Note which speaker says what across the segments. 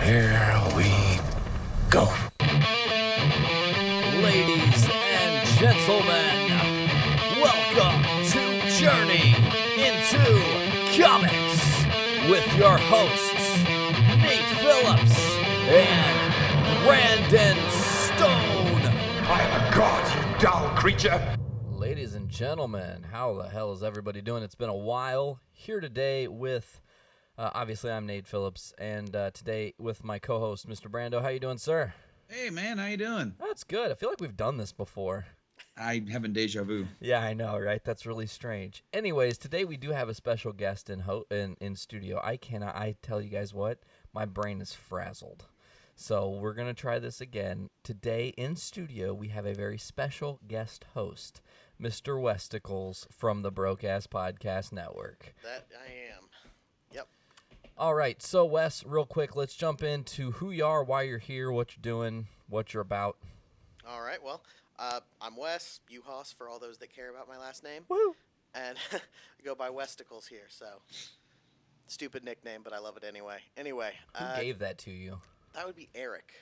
Speaker 1: Here we go.
Speaker 2: Ladies and gentlemen, welcome to Journey into Comics with your hosts, Nate Phillips and Brandon Stone.
Speaker 1: I am a god, you dull creature.
Speaker 2: Ladies and gentlemen, how the hell is everybody doing? It's been a while. Here today with, obviously I'm Nate Phillips, and today with my co-host, Mr. Brando. How you doing, sir?
Speaker 3: Hey, man, how you doing?
Speaker 2: That's good. I feel like we've done this before.
Speaker 3: I'm having deja vu.
Speaker 2: Yeah, I know, right? That's really strange. Anyways, today we do have a special guest in studio. I tell you guys what, my brain is frazzled. So we're going to try this again. Today in studio, we have a very special guest host, Mr. Westicles from the Broke Ass Podcast Network.
Speaker 4: That I am. Yep.
Speaker 2: All right, so Wes, real quick, let's jump into who you are, why you're here, what you're doing, what you're about.
Speaker 4: All right. Well, I'm Wes, Uhas for all those that care about my last name.
Speaker 2: Woo!
Speaker 4: And I go by Westicles here, so stupid nickname, but I love it anyway. Anyway,
Speaker 2: Who gave that to you?
Speaker 4: that would be Eric.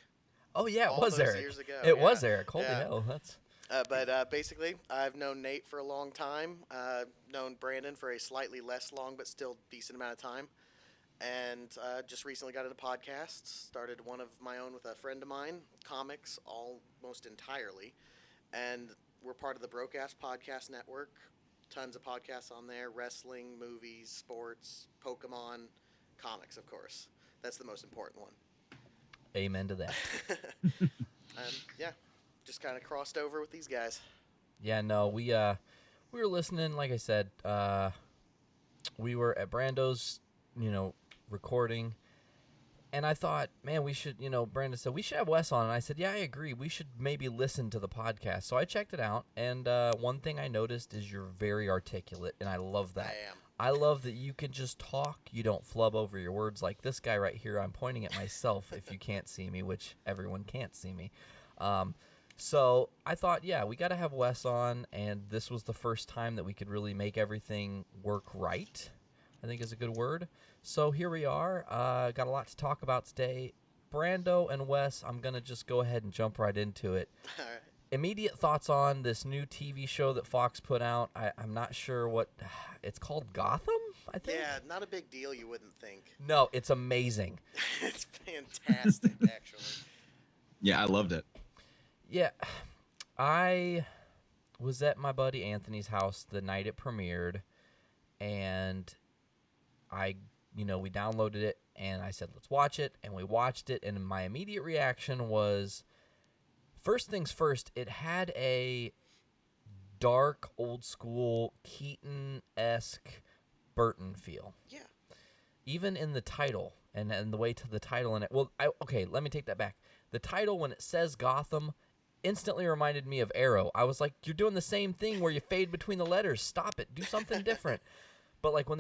Speaker 2: Oh, yeah, it
Speaker 4: all
Speaker 2: was
Speaker 4: those
Speaker 2: Eric.
Speaker 4: years ago,
Speaker 2: It
Speaker 4: yeah.
Speaker 2: was Eric. Holy
Speaker 4: Yeah.
Speaker 2: hell, that's...
Speaker 4: But basically, I've known Nate for a long time. Known Brandon for a slightly less long, but still decent amount of time. And just recently got into podcasts. Started one of my own with a friend of mine. Comics, almost entirely. And we're part of the Broke Ass Podcast Network. Tons of podcasts on there. Wrestling, movies, sports, Pokemon, comics, of course. That's the most important one.
Speaker 2: Amen to that.
Speaker 4: Yeah, just kind of crossed over with these guys.
Speaker 2: Yeah, no, we were listening. Like I said, we were at Brando's, recording, and I thought, man, we should. Brando said we should have Wes on, and I said, yeah, I agree. We should maybe listen to the podcast. So I checked it out, and one thing I noticed is you're very articulate, and I love that.
Speaker 4: I am.
Speaker 2: I love that you can just talk. You don't flub over your words like this guy right here. I'm pointing at myself if you can't see me, which everyone can't see me. So I thought, yeah, we got to have Wes on, and this was the first time that we could really make everything work right, I think is a good word. So here we are. Got a lot to talk about today. Brando and Wes, I'm going to just go ahead and jump right into it.
Speaker 4: All right.
Speaker 2: Immediate thoughts on this new TV show that Fox put out. I'm not sure what it's called. Gotham, I think?
Speaker 4: Yeah, not a big deal, you wouldn't think.
Speaker 2: No, it's amazing.
Speaker 4: It's fantastic, actually.
Speaker 3: Yeah, I loved it.
Speaker 2: Yeah, I was at my buddy Anthony's house the night it premiered, and we downloaded it, and I said, let's watch it, and we watched it, and my immediate reaction was, first things first, it had a dark, old-school, Keaton-esque Burton feel.
Speaker 4: Yeah.
Speaker 2: Even in the title, and the way to the title in it. Well, okay, let me take that back. The title, when it says Gotham, instantly reminded me of Arrow. I was like, you're doing the same thing where you fade between the letters. Stop it. Do something different. But like when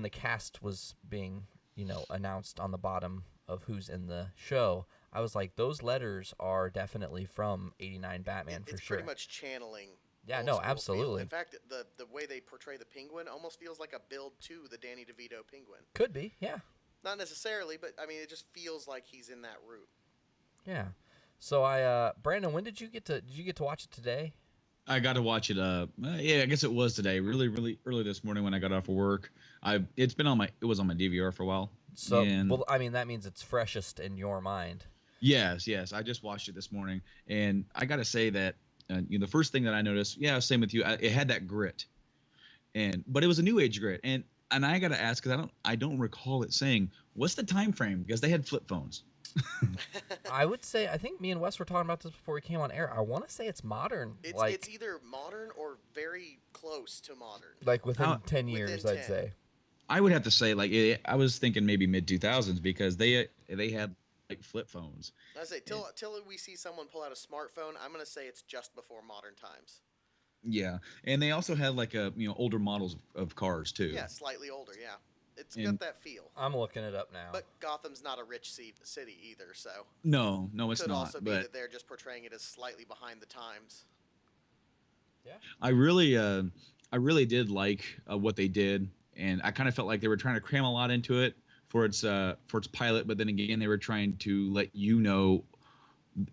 Speaker 2: the cast was being, announced on the bottom of who's in the show, I was like, those letters are definitely from '89 Batman for
Speaker 4: It's
Speaker 2: sure.
Speaker 4: pretty much channeling.
Speaker 2: Yeah,
Speaker 4: old
Speaker 2: no,
Speaker 4: school feel.
Speaker 2: absolutely.
Speaker 4: In fact, the way they portray the Penguin almost feels like a build to the Danny DeVito Penguin.
Speaker 2: Could be, yeah.
Speaker 4: Not necessarily, but I mean, it just feels like he's in that route.
Speaker 2: Yeah. So Brandon, when did you get to watch it today?
Speaker 3: I got to watch it. Yeah, I guess it was today. Really, really early this morning when I got off of work. It was on my DVR for a while.
Speaker 2: So,
Speaker 3: and
Speaker 2: well, I mean, that means it's freshest in your mind.
Speaker 3: Yes. I just watched it this morning, and I got to say that the first thing that I noticed, yeah, same with you. It had that grit, but it was a new age grit, and I got to ask because I don't recall it saying what's the time frame because they had flip phones.
Speaker 2: I would say, I think me and Wes were talking about this before we came on air. I want to say it's modern.
Speaker 4: It's either modern or very close to modern.
Speaker 2: Like within 10 years,
Speaker 4: within
Speaker 2: I'd
Speaker 4: 10.
Speaker 2: say.
Speaker 3: I would have to say I was thinking maybe mid 2000s because they had like flip phones.
Speaker 4: I say till we see someone pull out a smartphone, I'm gonna say it's just before modern times.
Speaker 3: Yeah, and they also had like older models of cars too.
Speaker 4: Yeah, slightly older. Yeah, it's got that feel.
Speaker 2: I'm looking it up now.
Speaker 4: But Gotham's not a rich city either, so
Speaker 3: No, it's
Speaker 4: could
Speaker 3: not.
Speaker 4: also be
Speaker 3: but
Speaker 4: that they're just portraying it as slightly behind the times.
Speaker 2: Yeah.
Speaker 3: I really did like what they did, and I kind of felt like they were trying to cram a lot into it its pilot, but then again they were trying to let you know,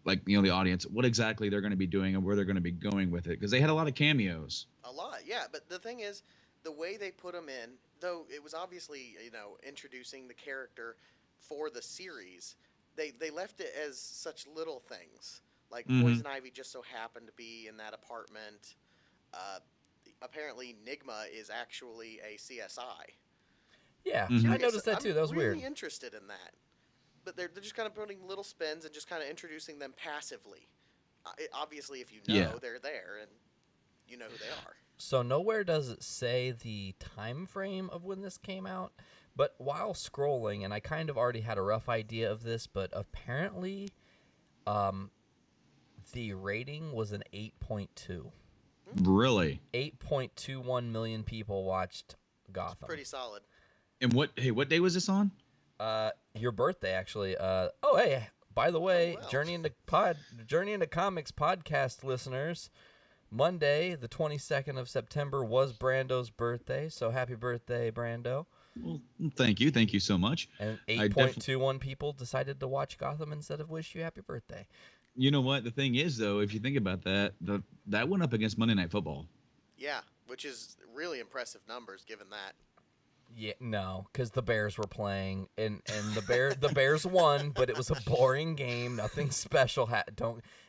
Speaker 3: like, you know, the audience, what exactly they're going to be doing and where they're going to be going with it, because they had a lot of cameos.
Speaker 4: A lot, yeah. But the thing is, the way they put him in, though it was obviously, introducing the character for the series, they left it as such little things. Like Poison Ivy just so happened to be in that apartment. Apparently, Nigma is actually a CSI.
Speaker 2: Yeah,
Speaker 3: Mhm.
Speaker 2: I noticed that too. That was
Speaker 4: I'm really
Speaker 2: weird.
Speaker 4: interested in that. But they're just kind of putting little spins and just kind of introducing them passively. Obviously, if you know,
Speaker 3: Yeah.
Speaker 4: they're there and you know who they are.
Speaker 2: So nowhere does it say the time frame of when this came out, but while scrolling, and I kind of already had a rough idea of this, but apparently the rating was an 8.2.
Speaker 3: Really?
Speaker 2: 8.21 million people watched Gotham.
Speaker 4: Pretty solid.
Speaker 3: And what day was this on?
Speaker 2: Your birthday, actually. Hey, by the way,
Speaker 4: well.
Speaker 2: Journey into Comics podcast listeners, Monday, the 22nd of September was Brando's birthday, so happy birthday, Brando.
Speaker 3: Well, thank you so much.
Speaker 2: And
Speaker 3: I
Speaker 2: 8.21 people decided to watch Gotham instead of wish you happy birthday.
Speaker 3: You know what? The thing is, though, if you think about that, that went up against Monday Night Football.
Speaker 4: Yeah, which is really impressive numbers given that.
Speaker 2: Yeah, no, because the Bears were playing, and the Bears won, but it was a boring game. Nothing special.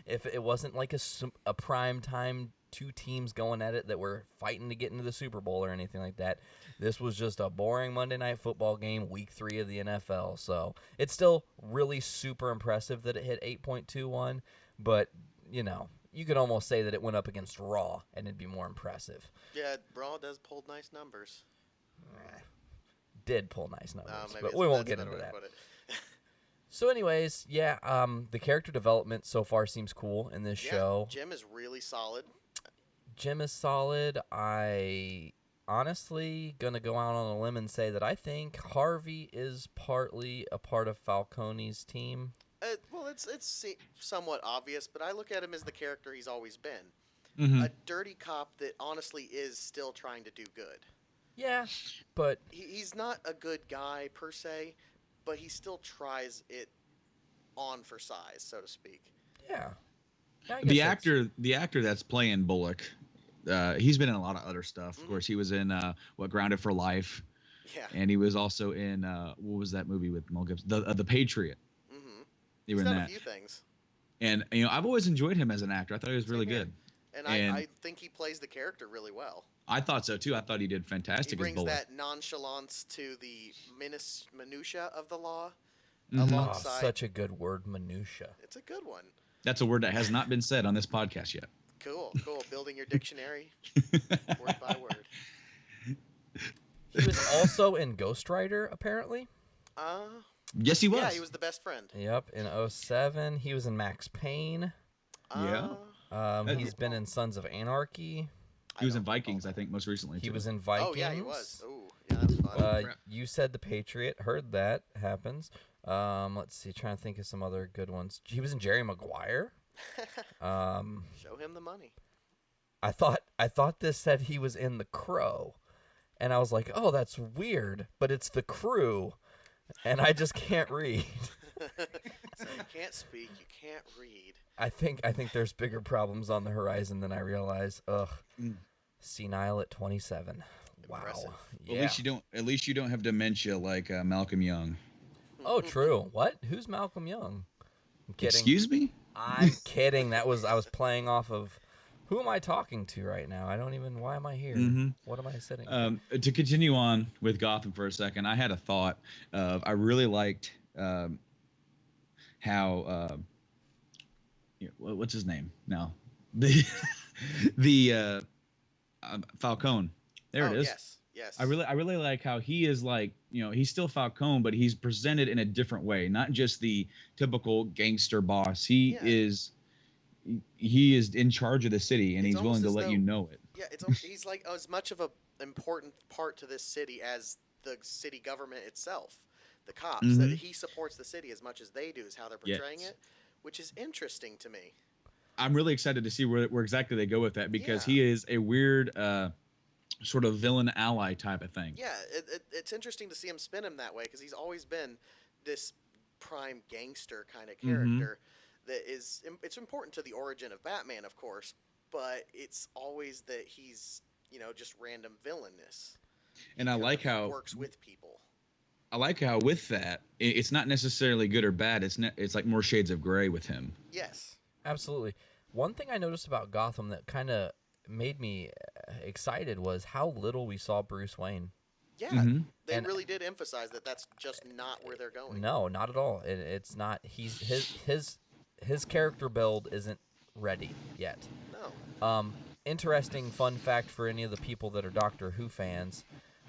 Speaker 2: If it wasn't like a prime time, two teams going at it that were fighting to get into the Super Bowl or anything like that. This was just a boring Monday Night Football game, Week 3 of the NFL. So it's still really super impressive that it hit 8.21, but you could almost say that it went up against Raw, and it'd be more impressive.
Speaker 4: Yeah, Raw does pull nice numbers.
Speaker 2: Did pull nice numbers,
Speaker 4: Maybe
Speaker 2: but we won't
Speaker 4: that's
Speaker 2: get
Speaker 4: a better
Speaker 2: into
Speaker 4: way to
Speaker 2: that.
Speaker 4: put it.
Speaker 2: So anyways, yeah, the character development so far seems cool in this show.
Speaker 4: Jim is really solid.
Speaker 2: Jim is solid. I honestly gonna go out on a limb and say that I think Harvey is partly a part of Falcone's team.
Speaker 4: Well, it's somewhat obvious, but I look at him as the character he's always been.
Speaker 3: Mm-hmm.
Speaker 4: A dirty cop that honestly is still trying to do good.
Speaker 2: Yeah, but
Speaker 4: He's not a good guy per se, but he still tries it on for size, so to speak.
Speaker 2: yeah. I guess
Speaker 3: The
Speaker 2: that's-
Speaker 3: actor that's playing Bullock, he's been in a lot of other stuff. Of course, he was in Grounded for Life,
Speaker 4: Yeah.
Speaker 3: and he was also in what was that movie with Mel Gibson, The Patriot.
Speaker 4: Mm-hmm.
Speaker 3: He
Speaker 4: He's
Speaker 3: was in
Speaker 4: done a
Speaker 3: that,
Speaker 4: few things.
Speaker 3: and I've always enjoyed him as an actor. I thought he was really
Speaker 4: Same here.
Speaker 3: good.
Speaker 4: And
Speaker 3: And-
Speaker 4: I think he plays the character really well.
Speaker 3: I thought so too. I thought he did
Speaker 4: He
Speaker 3: fantastic as
Speaker 4: brings
Speaker 3: Bullock.
Speaker 4: that nonchalance to the minutia of the law.
Speaker 3: Mhm.
Speaker 2: Oh,
Speaker 4: Alongside,
Speaker 2: such a good word, minutia.
Speaker 4: it's a good one.
Speaker 3: That's a word that has not been said on this podcast yet.
Speaker 4: Cool. Building your dictionary word by word.
Speaker 2: He was also in Ghost Rider, apparently.
Speaker 3: Yes, he was.
Speaker 4: Yeah, he was the best friend.
Speaker 2: Yep, in 2007. He was in Max Payne.
Speaker 3: Yeah.
Speaker 2: He's been in Sons of Anarchy.
Speaker 3: He was
Speaker 4: I
Speaker 3: in
Speaker 4: don't
Speaker 3: Vikings,
Speaker 4: recall
Speaker 3: I think, most recently.
Speaker 2: He
Speaker 3: too.
Speaker 2: was in Vikings.
Speaker 4: Oh yeah, he was. Oh yeah, that was fun.
Speaker 3: crap.
Speaker 2: You said The Patriot. Heard that happens. Let's see. Trying to think of some other good ones. He was in Jerry Maguire.
Speaker 4: Show him the money.
Speaker 2: I thought this said he was in The Crow, and I was like, oh, that's weird. But it's The Crew, and I just can't read.
Speaker 4: So you can't speak, you can't read.
Speaker 2: I think there's bigger problems on the horizon than I realize. Ugh. Senile at 27. Wow.
Speaker 4: Impressive.
Speaker 2: Yeah.
Speaker 3: At least you don't have dementia like Malcolm Young.
Speaker 2: Oh, true. What? Who's Malcolm Young? I'm kidding.
Speaker 3: Excuse me?
Speaker 2: I'm kidding. I was playing off of. Who am I talking to right now? Why am I here?
Speaker 3: Mhm.
Speaker 2: What am I sitting?
Speaker 3: To continue on with Gotham for a second, I had a thought of I really liked how what's his name now, the Falcone. There it is.
Speaker 4: Yes.
Speaker 3: I really like how he is like, he's still Falcone, but he's presented in a different way, not just the typical gangster boss. He is in charge of the city, and
Speaker 4: It's
Speaker 3: he's willing to
Speaker 4: almost as
Speaker 3: let you
Speaker 4: though-
Speaker 3: know it.
Speaker 4: Yeah, he's like as much of a important part to this city as the city government itself. The cops, that he supports the city as much as they do, is how they're portraying
Speaker 3: Yes.
Speaker 4: it, which is interesting to me.
Speaker 3: I'm really excited to see where exactly they go with that, because
Speaker 4: Yeah.
Speaker 3: he is a weird sort of villain ally type of thing.
Speaker 4: Yeah, it's interesting to see him spin him that way because he's always been this prime gangster kind of character that is. It's important to the origin of Batman, of course, but it's always that he's just random villainous.
Speaker 3: And
Speaker 4: He
Speaker 3: I
Speaker 4: kind
Speaker 3: like
Speaker 4: of
Speaker 3: how
Speaker 4: works with people.
Speaker 3: with that, it's not necessarily good or bad. It's like more shades of gray with him.
Speaker 4: Yes.
Speaker 2: Absolutely. One thing I noticed about Gotham that kind of made me excited was how little we saw Bruce Wayne.
Speaker 4: Yeah, they
Speaker 2: And-
Speaker 4: really did emphasize that that's just not where they're going.
Speaker 2: No, not at all. It's not. He's his character build isn't ready yet.
Speaker 4: No.
Speaker 2: Interesting fun fact for any of the people that are Doctor Who fans.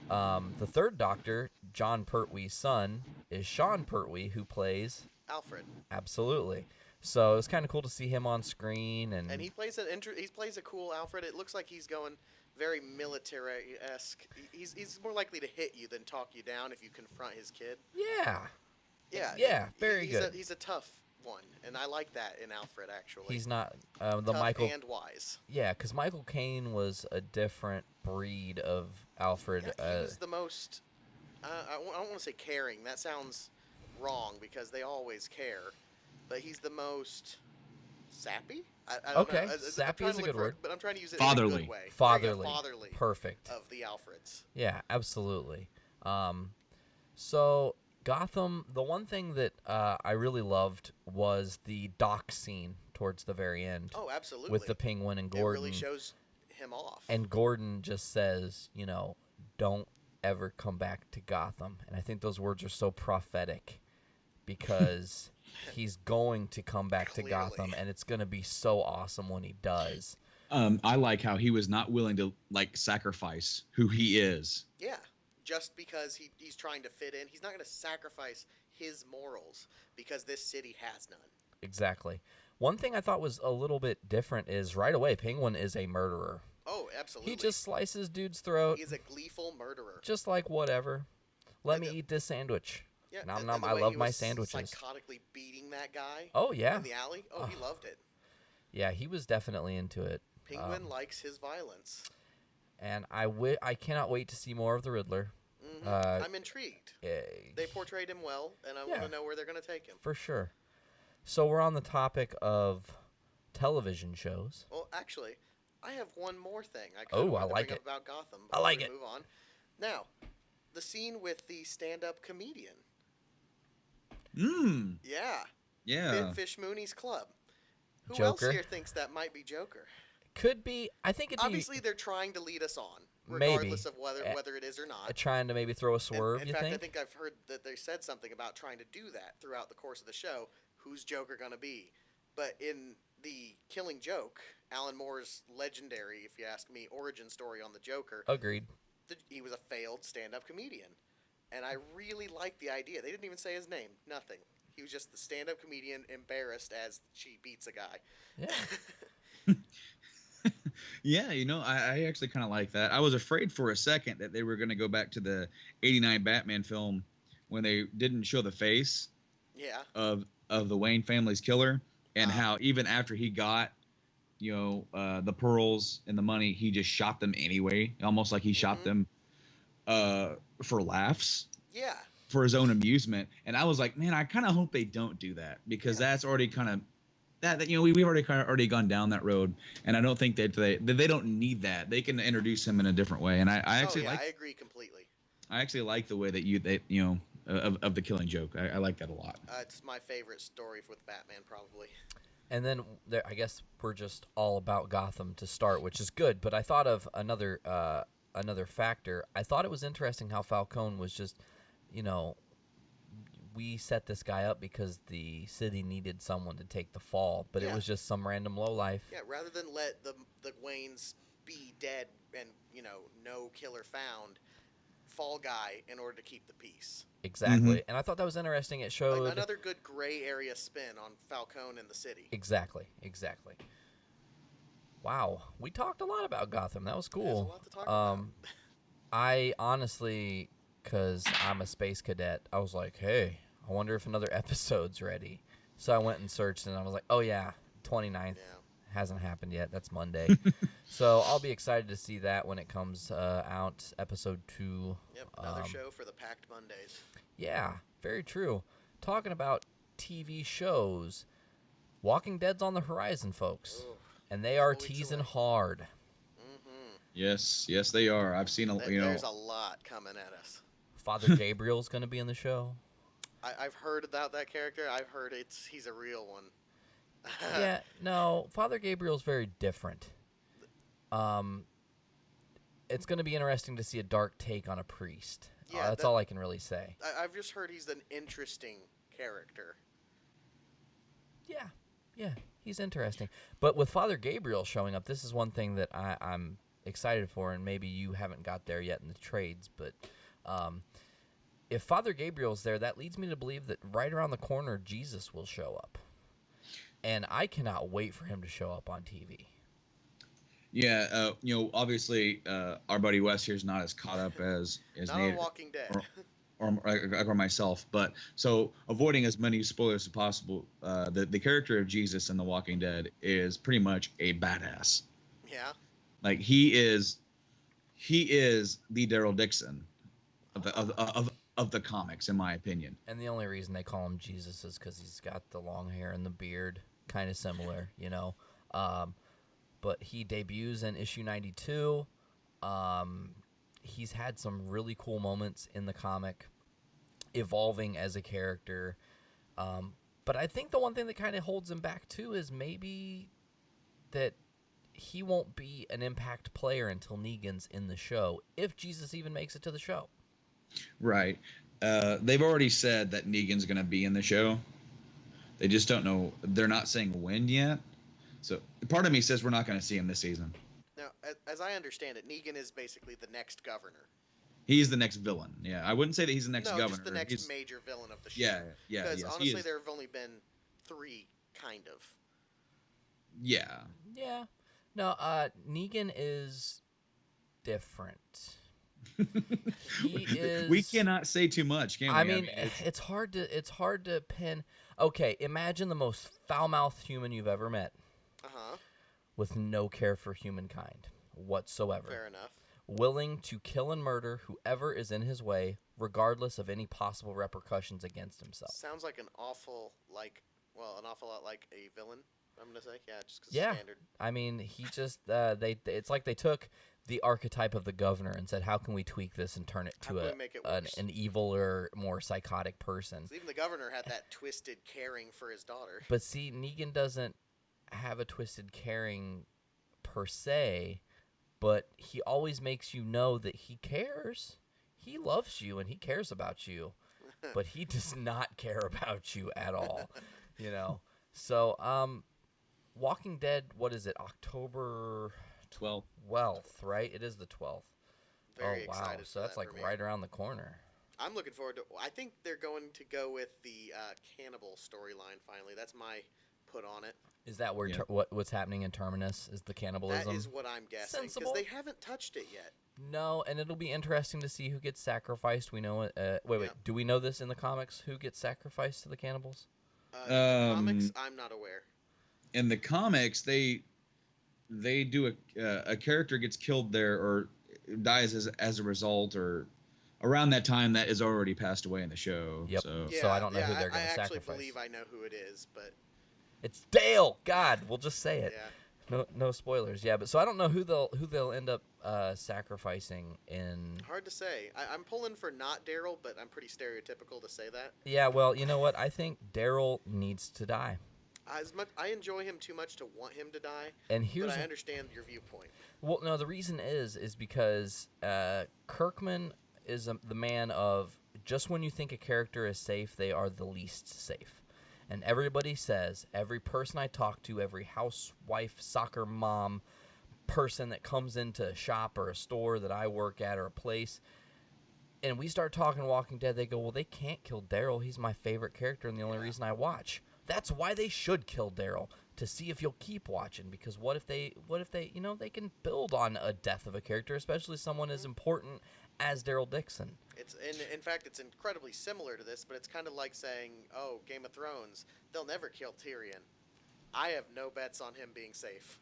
Speaker 2: The third Doctor, John Pertwee's son, is Sean Pertwee, who plays
Speaker 4: Alfred.
Speaker 2: Absolutely. So it's kind of cool to see him on screen, and
Speaker 4: And he plays a cool Alfred. It looks like he's going very military-esque. He's more likely to hit you than talk you down if you confront his kid. Yeah,
Speaker 2: very good.
Speaker 4: He's a tough one, and I like that in Alfred actually.
Speaker 2: He's not the
Speaker 4: tough
Speaker 2: Michael.
Speaker 4: and wise.
Speaker 2: Yeah, because Michael Caine was a different breed of Alfred.
Speaker 4: Yeah, he was the most. I don't want to say caring. That sounds wrong because they always care. But he's the most sappy. I don't
Speaker 2: Okay,
Speaker 4: know.
Speaker 2: sappy is a good word.
Speaker 4: But I'm trying to use it in
Speaker 3: Fatherly.
Speaker 4: a good way.
Speaker 2: Fatherly.
Speaker 4: Fatherly.
Speaker 2: Perfect.
Speaker 4: Of the Alfreds.
Speaker 2: Yeah, absolutely. So Gotham, the one thing that I really loved was the dock scene towards the very end.
Speaker 4: Oh, absolutely.
Speaker 2: With the Penguin and
Speaker 4: It
Speaker 2: Gordon.
Speaker 4: really shows him off.
Speaker 2: And Gordon just says, don't ever come back to Gotham. And I think those words are so prophetic because he's going to come back to Gotham, and it's going to be so awesome when he does.
Speaker 3: I like how he was not willing to sacrifice who he is.
Speaker 4: Yeah. Just because he's trying to fit in. He's not going to sacrifice his morals because this city has none.
Speaker 2: Exactly. One thing I thought was a little bit different is right away, Penguin is a murderer.
Speaker 4: Oh, absolutely.
Speaker 2: He just slices dude's throat.
Speaker 4: He is a gleeful murderer.
Speaker 2: Just like whatever. Let me eat this sandwich.
Speaker 4: Yeah,
Speaker 2: Nom
Speaker 4: and
Speaker 2: nom.
Speaker 4: the
Speaker 2: I
Speaker 4: way
Speaker 2: love
Speaker 4: he
Speaker 2: my
Speaker 4: was
Speaker 2: sandwiches.
Speaker 4: Psychotically beating that guy.
Speaker 2: Oh yeah.
Speaker 4: In the alley. Oh, he loved it.
Speaker 2: Yeah, he was definitely into it.
Speaker 4: Penguin likes his violence.
Speaker 2: And I cannot wait to see more of the Riddler.
Speaker 4: I'm intrigued. They portrayed him well, and I want to know where they're going to take him.
Speaker 2: For sure. So we're on the topic of television shows.
Speaker 4: Well, actually, I have one more thing.
Speaker 2: I like it.
Speaker 4: About Gotham.
Speaker 2: I like it.
Speaker 4: Move on. Now, the scene with the stand-up comedian. Yeah.
Speaker 3: Yeah.
Speaker 4: Fish Mooney's Club. Who
Speaker 2: Joker.
Speaker 4: else here thinks that might be Joker?
Speaker 2: Could be. I think it's
Speaker 4: Obviously, they're trying to lead us on, regardless of whether it is or not.
Speaker 2: trying to maybe throw a swerve.
Speaker 4: In
Speaker 2: you
Speaker 4: fact,
Speaker 2: think?
Speaker 4: I think I've heard that they said something about trying to do that throughout the course of the show. Who's Joker gonna be? But in the Killing Joke, Alan Moore's legendary, if you ask me, origin story on the Joker,
Speaker 2: Agreed.
Speaker 4: he was a failed stand-up comedian, and I really like the idea. They didn't even say his name. Nothing. He was just the stand-up comedian embarrassed as she beats a guy.
Speaker 2: Yeah.
Speaker 3: Yeah, I actually kind of like that. I was afraid for a second that they were going to go back to the '89 Batman film when they didn't show the face of the Wayne family's killer, and how even after he got the pearls and the money, he just shot them anyway, almost like he shot them for laughs.
Speaker 4: Yeah.
Speaker 3: For his own amusement. And I was like, man, I kind of hope they don't do that because that's already kind of we've already gone down that road, and I don't think that they don't need that. They can introduce him in a different way, and I actually
Speaker 4: I agree completely.
Speaker 3: I actually like the way that of the Killing Joke. I like that a lot.
Speaker 4: It's my favorite story with Batman, probably.
Speaker 2: And then I guess we're just all about Gotham to start, which is good. But I thought of another factor. I thought it was interesting how Falcone was just, we set this guy up because the city needed someone to take the fall, but it was just some random lowlife.
Speaker 4: Yeah, rather than let the Waynes be dead and no killer found, fall guy in order to keep the peace.
Speaker 2: Exactly, and I thought that was interesting. It showed
Speaker 4: another good gray area spin on Falcone and the city.
Speaker 2: Exactly. Wow, we talked a lot about Gotham. That was cool.
Speaker 4: There's a lot to talk about.
Speaker 2: I honestly, because I'm a space cadet, I was like, hey, I wonder if another episode's ready. So I went and searched, and I was like, oh yeah, 29th.
Speaker 4: Yeah.
Speaker 2: hasn't happened yet. That's Monday. So I'll be excited to see that when it comes out, episode 2.
Speaker 4: Yep, another show for the packed Mondays.
Speaker 2: Yeah, very true. Talking about TV shows, Walking Dead's on the horizon, folks.
Speaker 4: Ooh,
Speaker 2: And they are
Speaker 4: 4 weeks
Speaker 2: teasing
Speaker 4: away.
Speaker 2: hard.
Speaker 4: Mm-hmm.
Speaker 3: Yes, they are. I've seen
Speaker 4: There's a lot coming at us.
Speaker 2: Father Gabriel's going to be in the show.
Speaker 4: I've heard about that character. I've heard he's a real one.
Speaker 2: Yeah, no, Father Gabriel's very different. It's going to be interesting to see a dark take on a priest.
Speaker 4: Yeah,
Speaker 2: That's all I can really say.
Speaker 4: I've just heard he's an interesting character.
Speaker 2: Yeah, he's interesting. But with Father Gabriel showing up, this is one thing that I'm excited for, and maybe you haven't got there yet in the trades, but if Father Gabriel's there, that leads me to believe that right around the corner, Jesus will show up. And I cannot wait for him to show up on TV.
Speaker 3: Yeah, obviously, our buddy Wes here is not as caught up as
Speaker 4: Not
Speaker 3: Nate
Speaker 4: on Walking Dead.
Speaker 3: or myself, but so avoiding as many spoilers as possible. The character of Jesus in The Walking Dead is pretty much a badass.
Speaker 4: Yeah.
Speaker 3: Like he is the Daryl Dixon of the comics, in my opinion.
Speaker 2: And the only reason they call him Jesus is because he's got the long hair and the beard, kind of similar, But he debuts in issue 92. He's had some really cool moments in the comic, evolving as a character. But I think the one thing that kind of holds him back, too, is maybe that he won't be an impact player until Negan's in the show, if Jesus even makes it to the show.
Speaker 3: Right. They've already said that Negan's going to be in the show. They just don't know. They're not saying when yet. So part of me says we're not going to see him this season.
Speaker 4: Now, as I understand it, Negan is basically the next governor.
Speaker 3: He's the next villain. Yeah, I wouldn't say that he's the next governor.
Speaker 4: Just the next major villain of the show.
Speaker 3: Yeah.
Speaker 4: Because
Speaker 3: yes,
Speaker 4: honestly, there have only been 3, kind of.
Speaker 3: Yeah.
Speaker 2: Yeah. No, Negan is different. He is.
Speaker 3: We cannot say too much, can we?
Speaker 2: I mean, it's hard to pin. Okay, imagine the most foul-mouthed human you've ever met, with no care for humankind whatsoever.
Speaker 4: Fair enough.
Speaker 2: Willing to kill and murder whoever is in his way, regardless of any possible repercussions against himself.
Speaker 4: Sounds like an awful lot like a villain. I'm gonna say, just because it's standard.
Speaker 2: I mean, he just it's like they took the archetype of the governor and said, how can we tweak this and turn it to an evil or more psychotic person?
Speaker 4: So even the governor had that twisted caring for his daughter.
Speaker 2: But see, Negan doesn't have a twisted caring per se, but he always makes you know that he cares. He loves you and he cares about you, but he does not care about you at all, So, Walking Dead, what is it, October
Speaker 3: 12th,
Speaker 2: right? It is the 12th.
Speaker 4: Very
Speaker 2: wow.
Speaker 4: excited.
Speaker 2: So that's like right around the corner.
Speaker 4: I'm looking forward to. I think they're going to go with the cannibal storyline. Finally, that's my put on it.
Speaker 2: Is that where what's happening in Terminus? Is the cannibalism?
Speaker 4: That is what I'm guessing.
Speaker 2: Sensible.
Speaker 4: Because they haven't touched it yet.
Speaker 2: No, and it'll be interesting to see who gets sacrificed. We know it. Wait. Do we know this in the comics? Who gets sacrificed to the cannibals?
Speaker 4: In the comics, I'm not aware.
Speaker 3: In the comics, they do a character gets killed there or dies as a result or around that time that is already passed away in the show.
Speaker 2: Yep. So I don't know who they're going to sacrifice.
Speaker 4: I actually believe I know who it is, but
Speaker 2: it's Dale. God, we'll just say it.
Speaker 4: Yeah.
Speaker 2: No spoilers. Yeah, but so I don't know who they'll end up sacrificing in.
Speaker 4: Hard to say. I'm pulling for not Daryl, but I'm pretty stereotypical to say that.
Speaker 2: Yeah. Well, you know what? I think Daryl needs to die.
Speaker 4: I enjoy him too much to want him to die,
Speaker 2: but I
Speaker 4: understand your viewpoint.
Speaker 2: Well, no, the reason is because Kirkman is the man of just when you think a character is safe, they are the least safe. And everybody says, every person I talk to, every housewife, soccer mom, person that comes into a shop or a store that I work at or a place, and we start talking Walking Dead, they go, well, they can't kill Daryl. He's my favorite character and the only reason I watch. That's why they should kill Daryl, to see if you'll keep watching. Because what if they, they can build on a death of a character, especially someone as important as Daryl Dixon.
Speaker 4: In fact, it's incredibly similar to this, but it's kind of like saying, oh, Game of Thrones, they'll never kill Tyrion. I have no bets on him being safe.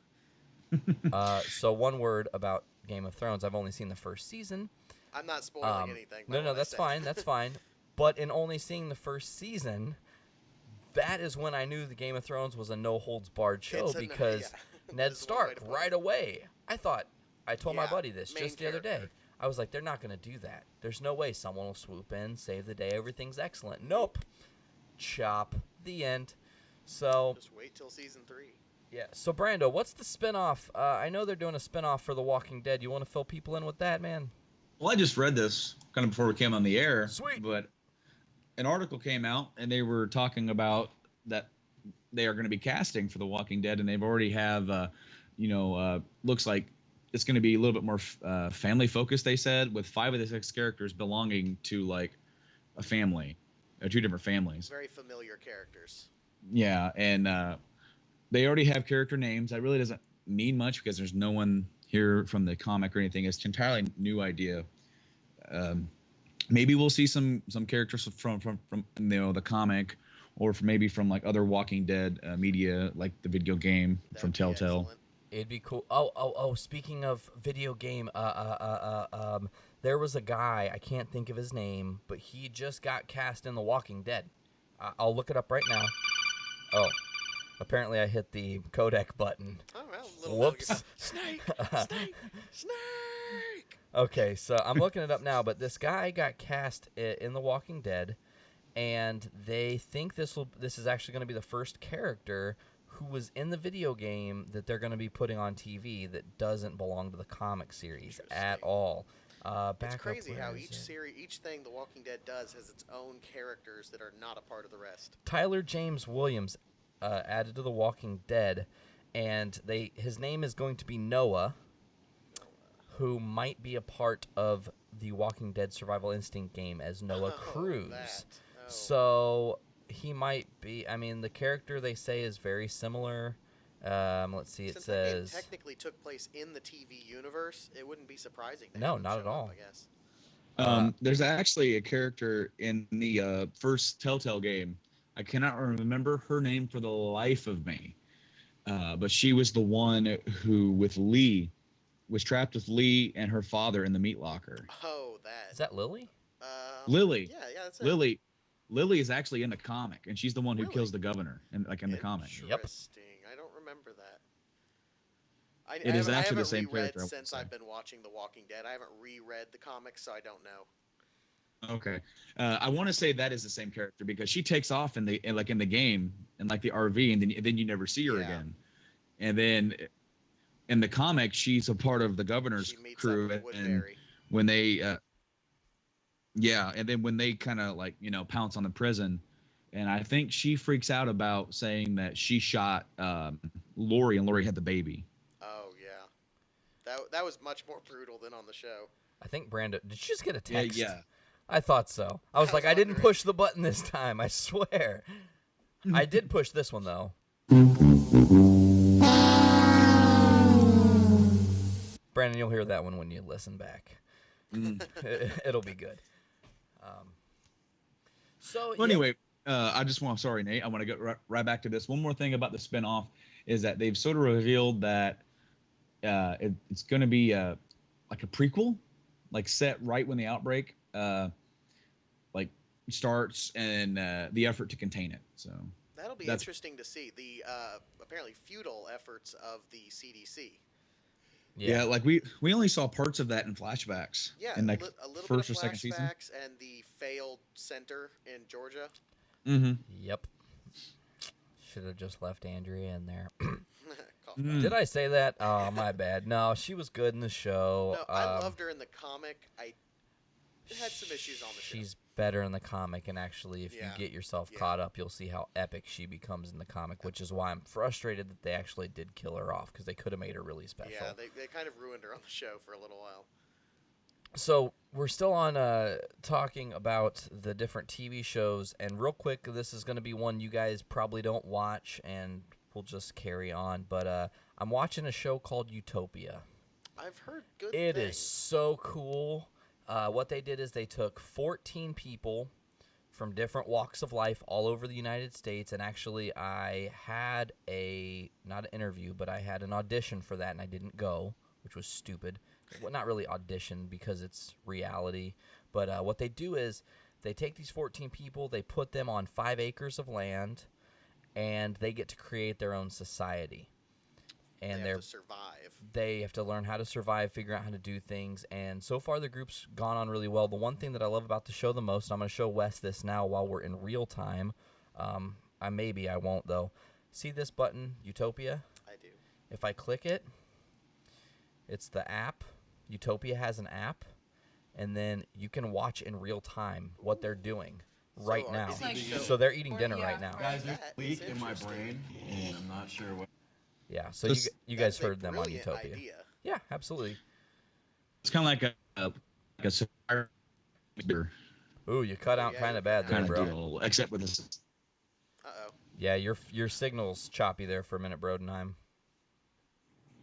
Speaker 2: So one word about Game of Thrones. I've only seen the first season.
Speaker 4: I'm not spoiling anything. by
Speaker 2: No,
Speaker 4: what I
Speaker 2: that's
Speaker 4: said.
Speaker 2: fine. That's fine. But in only seeing the first season, that is when I knew the Game of Thrones was a no-holds-barred show
Speaker 4: It's a no-
Speaker 2: because
Speaker 4: yeah.
Speaker 2: Ned
Speaker 4: That is one way
Speaker 2: Stark,
Speaker 4: to put
Speaker 2: right
Speaker 4: it.
Speaker 2: away, I told my
Speaker 4: Yeah,
Speaker 2: buddy this
Speaker 4: main
Speaker 2: just the other day.
Speaker 4: character.
Speaker 2: I was like, they're not going to do that. There's no way someone will swoop in, save the day, everything's excellent. Nope. Chop. The end. So,
Speaker 4: Just wait till season 3.
Speaker 2: yeah. So, Brando, what's the spinoff? I know they're doing a spinoff for The Walking Dead. You want to fill people in with that, man?
Speaker 3: Well, I just read this kind of before we came on the air.
Speaker 2: Sweet.
Speaker 3: But an article came out, and they were talking about that they are going to be casting for The Walking Dead, and they've already have, looks like it's going to be a little bit more family focused. They said with 5 of the 6 characters belonging to like a family, 2 different families.
Speaker 4: Very familiar characters.
Speaker 3: Yeah, and they already have character names. That really doesn't mean much because there's no one here from the comic or anything. It's an entirely new idea. Maybe we'll see some characters from the comic, or maybe from like other Walking Dead media, like the video game from
Speaker 4: That'd be
Speaker 3: Telltale.
Speaker 4: excellent.
Speaker 2: It'd be cool. Oh! Speaking of video game, there was a guy, I can't think of his name, but he just got cast in The Walking Dead. I'll look it up right now. Oh, apparently I hit the codec button.
Speaker 4: Oh, well, little
Speaker 2: Whoops.
Speaker 4: Snake!
Speaker 2: Okay, so I'm looking it up now, but this guy got cast in The Walking Dead, and they think this is actually going to be the first character who was in the video game that they're going to be putting on TV that doesn't belong to the comic series at
Speaker 4: Interesting.
Speaker 2: all.
Speaker 4: It's crazy how each thing The Walking Dead does has its own characters that are not a part of the rest.
Speaker 2: Tyler James Williams added to The Walking Dead, and his name is going to be Noah, who might be a part of the Walking Dead Survival Instinct game as Noah Cruz.
Speaker 4: That. Oh.
Speaker 2: So he might be. I mean, the character they say is very similar. Let's see. It
Speaker 4: Since that game
Speaker 2: says
Speaker 4: technically took place in the TV universe, it wouldn't be surprising. To
Speaker 2: No,
Speaker 4: have him
Speaker 2: not
Speaker 4: show
Speaker 2: at all.
Speaker 4: up, I guess.
Speaker 3: There's actually a character in the first Telltale game. I cannot remember her name for the life of me, but she was the one who, with Lee, was trapped with Lee and her father in the meat locker.
Speaker 4: Oh, that.
Speaker 2: is that Lily?
Speaker 3: Lily.
Speaker 4: Yeah, that's it.
Speaker 3: Lily is actually in the comic, and she's the one who
Speaker 4: Really?
Speaker 3: kills the governor, in the comic.
Speaker 2: Yep.
Speaker 4: Interesting. I don't remember that.
Speaker 3: It is
Speaker 4: I
Speaker 3: actually the
Speaker 4: haven't
Speaker 3: same
Speaker 4: reread
Speaker 3: character, I would
Speaker 4: since
Speaker 3: say.
Speaker 4: I've been watching The Walking Dead. I haven't reread the comics, so I don't know.
Speaker 3: Okay, I want to say that is the same character because she takes off in the game in like the RV, and then you never see her
Speaker 4: Yeah.
Speaker 3: again. And then in the comic, she's a part of the governor's
Speaker 4: She meets
Speaker 3: crew,
Speaker 4: up with
Speaker 3: and
Speaker 4: Woodbury.
Speaker 3: when they, and then when they kind of like pounce on the prison, and I think she freaks out about saying that she shot Lori, and Lori had the baby.
Speaker 4: Oh yeah, that was much more brutal than on the show.
Speaker 2: I think Brando. Did you just get a text?
Speaker 3: Yeah.
Speaker 2: I thought so. I was like, I didn't
Speaker 4: wondering.
Speaker 2: push the button this time. I swear. I did push this one though. Brandon, you'll hear that one when you listen back. It'll be good. So
Speaker 3: Well, anyway, sorry, Nate. I want to go right back to this. One more thing about the spinoff is that they've sort of revealed that it's going to be like a prequel, like set right when the outbreak like starts and the effort to contain it. So
Speaker 4: That'll be
Speaker 3: That's-
Speaker 4: interesting to see the apparently futile efforts of the CDC.
Speaker 3: yeah, like we only saw parts of that in flashbacks.
Speaker 4: Yeah,
Speaker 3: in like
Speaker 4: a little
Speaker 3: first
Speaker 4: bit
Speaker 3: or
Speaker 4: of
Speaker 3: second season.
Speaker 4: flashbacks and the failed center in Georgia.
Speaker 3: Mm-hmm.
Speaker 2: Yep. Should have just left Andrea in there.
Speaker 4: Cough,
Speaker 3: Mm.
Speaker 2: Did I say that? Oh, my bad. No, she was good in the show.
Speaker 4: No, I loved her in the comic. I had some issues on the show.
Speaker 2: She's better in the comic, and actually, if
Speaker 4: Yeah.
Speaker 2: you get yourself
Speaker 4: Yeah.
Speaker 2: caught up, you'll see how epic she becomes in the comic, which is why I'm frustrated that they actually did kill her off, because they could have made her really special.
Speaker 4: Yeah, they kind of ruined her on the show for a little while.
Speaker 2: So we're still on talking about the different TV shows, and real quick, this is going to be one you guys probably don't watch, and we'll just carry on. But I'm watching a show called Utopia.
Speaker 4: I've heard good
Speaker 2: It
Speaker 4: things.
Speaker 2: is so cool. What they did is they took 14 people from different walks of life all over the United States. And actually, I had not an interview, but I had an audition for that, and I didn't go, which was stupid. Well, not really audition because it's reality. But what they do is they take these 14 people, they put them on 5 acres of land, and they get to create their own society. And
Speaker 4: they have to survive.
Speaker 2: They have to learn how to survive, figure out how to do things, and so far the group's gone on really well. The one thing that I love about the show the most, and I'm going to show Wes this now while we're in real time. I won't though. See this button, Utopia?
Speaker 4: I do.
Speaker 2: If I click it, it's the app. Utopia has an app, and then you can watch in real time what they're doing right now. So they're eating dinner right now.
Speaker 5: Guys, there's a leak in my brain, and I'm not sure what.
Speaker 2: Yeah, so you guys heard them on Utopia.
Speaker 4: Idea.
Speaker 2: Yeah, absolutely.
Speaker 3: It's kind of like a survivor
Speaker 2: Ooh, you cut out kind of bad there,
Speaker 3: kind of
Speaker 2: bro.
Speaker 3: deal, except with this.
Speaker 4: Uh-oh.
Speaker 2: Yeah, your signal's choppy there for a minute, Brodenheim.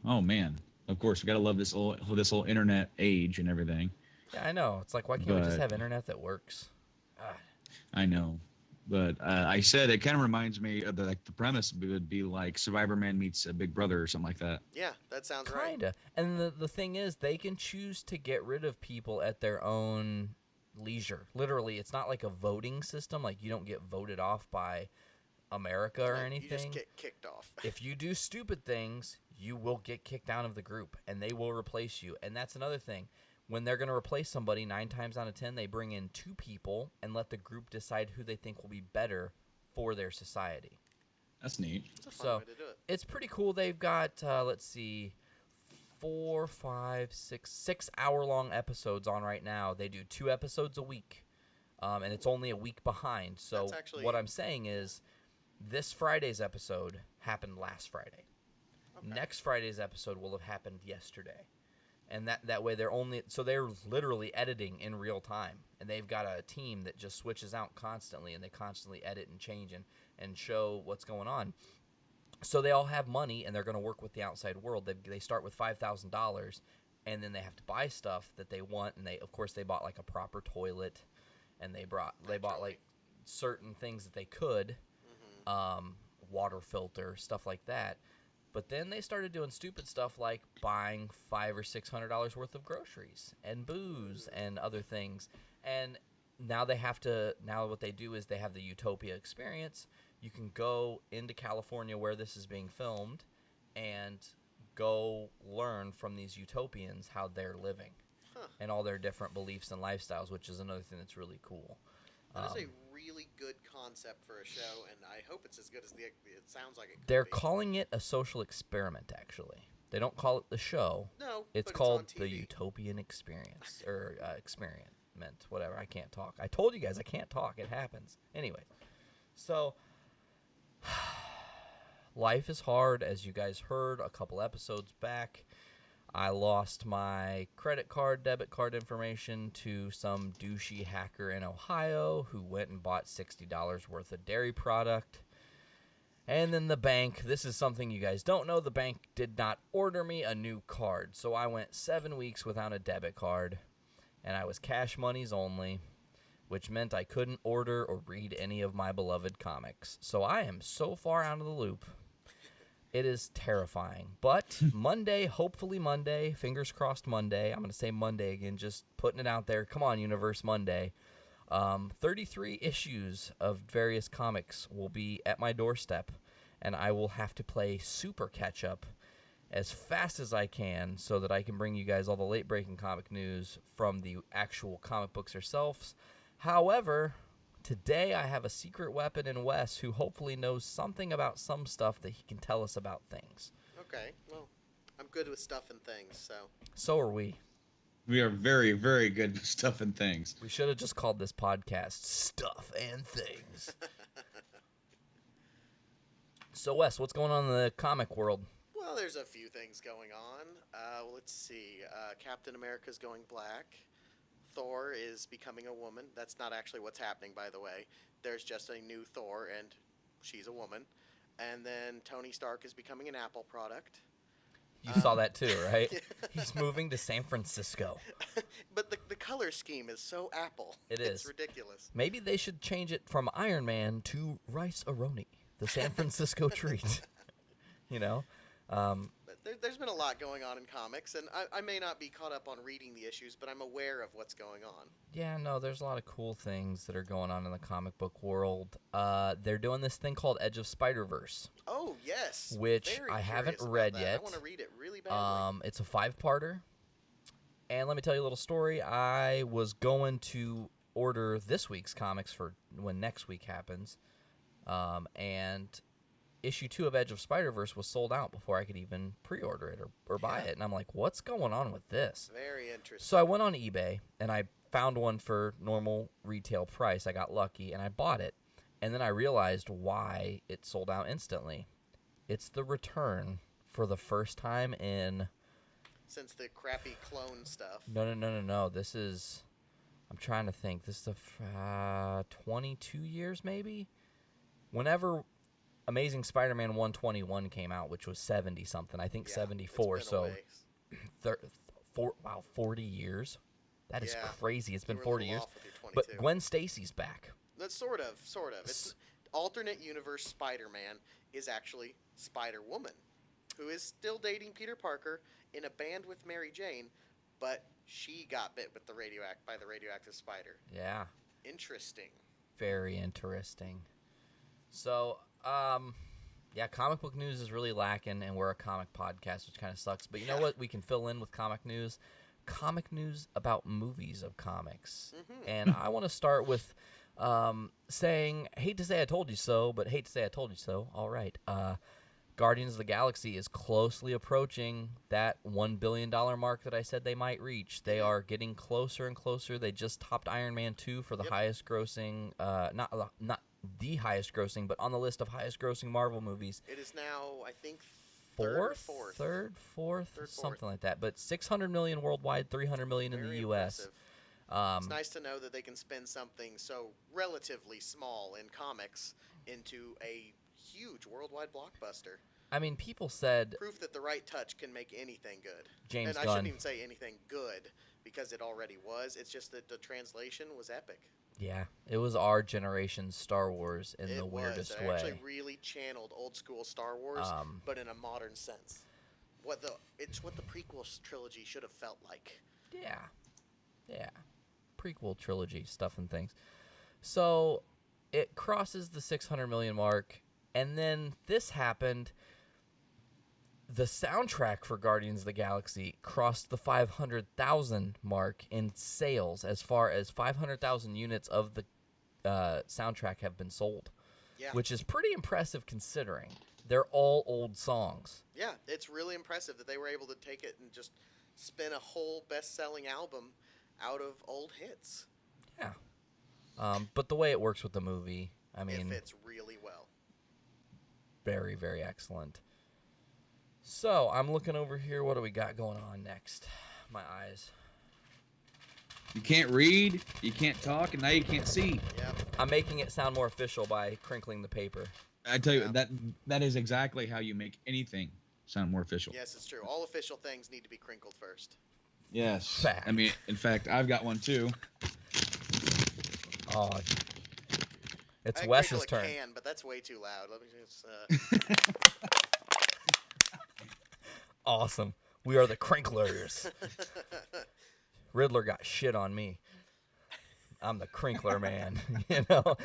Speaker 3: Oh man, of course we gotta love this whole internet age and everything.
Speaker 2: Yeah, I know. It's like, why can't we just have internet that works?
Speaker 3: I know, but I said it kind of reminds me of the premise would be like Survivor Man meets a Big Brother or something like that.
Speaker 4: Yeah, that sounds right.
Speaker 2: Kinda. And the thing is, they can choose to get rid of people at their own leisure. Literally, it's not like a voting system. Like, you don't get voted off by America or anything.
Speaker 4: You just get kicked off.
Speaker 2: If you do stupid things, you will get kicked out of the group, and they will replace you. And that's another thing. When they're going to replace somebody, 9 times out of 10, they bring in 2 people and let the group decide who they think will be better for their society.
Speaker 3: That's neat.
Speaker 4: It's a fun way to do it.
Speaker 2: It's pretty cool. They've got, let's see, 4, 5, 6 hour-long episodes on right now. They do 2 episodes a week, and it's only a week behind. So what I'm saying is, this Friday's episode happened last Friday. Okay. Next Friday's episode will have happened yesterday. And that way they're literally editing in real time. And they've got a team that just switches out constantly, and they constantly edit and change and show what's going on. So they all have money, and they're going to work with the outside world. They start with $5,000, and then they have to buy stuff that they want. And they bought like a proper toilet, and they bought like certain things that they could, water filter, stuff like that. But then they started doing stupid stuff like buying $500 or $600 worth of groceries and booze and other things. And now what they do is they have the Utopia experience. You can go into California where this is being filmed and go learn from these Utopians how they're living and all their different beliefs and lifestyles, which is another thing that's really cool.
Speaker 4: That is a really good concept for a show, and I hope it's as good as it sounds like it could
Speaker 2: They're
Speaker 4: be.
Speaker 2: calling it a social experiment, actually. They don't call it the show.
Speaker 4: No,
Speaker 2: it's
Speaker 4: but
Speaker 2: called
Speaker 4: it's on
Speaker 2: the
Speaker 4: TV.
Speaker 2: Utopian Experience, or experiment, whatever. I can't talk. I told you guys I can't talk. It happens. Anyway, so life is hard, as you guys heard a couple episodes back. I lost my credit card, debit card information to some douchey hacker in Ohio who went and bought $60 worth of dairy product. And then the bank, this is something you guys don't know, the bank did not order me a new card. So I went 7 weeks without a debit card, and I was cash monies only, which meant I couldn't order or read any of my beloved comics. So I am so far out of the loop. It is terrifying. But Monday, hopefully Monday, fingers crossed Monday. I'm going to say Monday again, just putting it out there. Come on, Universe, Monday. 33 issues of various comics will be at my doorstep, and I will have to play super catch-up as fast as I can so that I can bring you guys all the late-breaking comic news from the actual comic books themselves. However, today I have a secret weapon in Wes who hopefully knows something about some stuff that he can tell us about things.
Speaker 4: Okay, well, I'm good with stuff and things, so.
Speaker 2: So are we.
Speaker 3: We are very, very good at stuff and things.
Speaker 2: We should have just called this podcast Stuff and Things. So, Wes, what's going on in the comic world?
Speaker 4: Well, there's a few things going on. Let's see. Captain America's going black. Thor is becoming a woman. That's not actually what's happening, by the way. There's just a new Thor, and she's a woman. And then Tony Stark is becoming an Apple product.
Speaker 2: You saw that too, right? He's moving to San Francisco.
Speaker 4: But the color scheme is so Apple.
Speaker 2: It
Speaker 4: It's
Speaker 2: is.
Speaker 4: ridiculous.
Speaker 2: Maybe they should change it from Iron Man to Rice Aroni, the San Francisco treat. You know?
Speaker 4: But there's been a lot going on in comics, and I may not be caught up on reading the issues, but I'm aware of what's going on.
Speaker 2: Yeah, no, there's a lot of cool things that are going on in the comic book world. They're doing this thing called Edge of Spider-Verse.
Speaker 4: Oh, yes.
Speaker 2: Which
Speaker 4: Very
Speaker 2: I haven't
Speaker 4: curious about
Speaker 2: read
Speaker 4: that.
Speaker 2: yet.
Speaker 4: I want to read it really badly.
Speaker 2: It's a 5-parter. And let me tell you a little story. I was going to order this week's comics for when next week happens. And issue 2 of Edge of Spider-Verse was sold out before I could even pre-order it or buy it. And I'm like, what's going on with this?
Speaker 4: Very interesting.
Speaker 2: So I went on eBay, and I found one for normal retail price. I got lucky, and I bought it. And then I realized why it sold out instantly. It's the return for the first time in...
Speaker 4: Since the crappy clone stuff.
Speaker 2: No. This is... I'm trying to think. This is the 22 years, maybe? Whenever Amazing Spider-Man 121 came out, which was 70-something. I think 74.
Speaker 4: It's been a
Speaker 2: So,
Speaker 4: ways.
Speaker 2: 40 years? That is
Speaker 4: Yeah.
Speaker 2: crazy. It's been
Speaker 4: You were a
Speaker 2: 40
Speaker 4: little
Speaker 2: years.
Speaker 4: off with your
Speaker 2: But
Speaker 4: 22.
Speaker 2: Gwen Stacy's back.
Speaker 4: That's sort of. It's alternate universe Spider-Man is actually Spider-Woman, who is still dating Peter Parker in a band with Mary Jane, but she got bit with by the radioactive spider.
Speaker 2: Yeah.
Speaker 4: Interesting.
Speaker 2: Very interesting. So, yeah, comic book news is really lacking, and we're a comic podcast, which kind of sucks. But you know what? We can fill in with comic news. Comic news about movies of comics. And I want to start with saying, hate to say I told you so, but hate to say I told you so. All right. Guardians of the Galaxy is closely approaching that $1 billion mark that I said they might reach. They are getting closer and closer. They just topped Iron Man 2 for the highest grossing, not the highest grossing, but on the list of highest grossing Marvel movies.
Speaker 4: It is now, I think,
Speaker 2: Fourth,
Speaker 4: fourth.
Speaker 2: something like that. But $600 million worldwide, $300 million in the
Speaker 4: Very
Speaker 2: U.S.
Speaker 4: impressive. It's nice to know that they can spend something so relatively small in comics into a huge worldwide blockbuster.
Speaker 2: I mean, people said
Speaker 4: Proof that the right touch can make anything good.
Speaker 2: James
Speaker 4: and I
Speaker 2: Gunn.
Speaker 4: shouldn't even say anything good because it already was. It's just that the translation was epic.
Speaker 2: Yeah, it was our generation's Star Wars in the weirdest
Speaker 4: It
Speaker 2: way.
Speaker 4: actually really channeled old school Star Wars, but in a modern sense. It's what the prequel trilogy should have felt like.
Speaker 2: Yeah. Prequel trilogy stuff and things. So it crosses the 600 million mark, and then this happened. The soundtrack for Guardians of the Galaxy crossed the 500,000 mark in sales, as far as 500,000 units of the soundtrack have been sold, which is pretty impressive considering they're all old songs.
Speaker 4: Yeah, it's really impressive that they were able to take it and just spin a whole best-selling album out of old hits.
Speaker 2: Yeah. But the way it works with the movie, I mean...
Speaker 4: It fits really well.
Speaker 2: Very, very excellent. So, I'm looking over here. What do we got going on next? My eyes.
Speaker 3: You can't read, you can't talk, and now you can't see.
Speaker 4: Yep.
Speaker 2: I'm making it sound more official by crinkling the paper.
Speaker 3: I tell you, that is exactly how you make anything sound more official.
Speaker 4: Yes, it's true. All official things need to be crinkled first.
Speaker 3: Yes.
Speaker 2: Fact.
Speaker 3: I mean, in fact, I've got one too.
Speaker 2: Oh, it's
Speaker 4: I
Speaker 2: Wes's
Speaker 4: crinkle a
Speaker 2: turn.
Speaker 4: can, but that's way too loud. Let me just.
Speaker 2: Awesome. We are the crinklers. Riddler got shit on me. I'm the crinkler man, you know?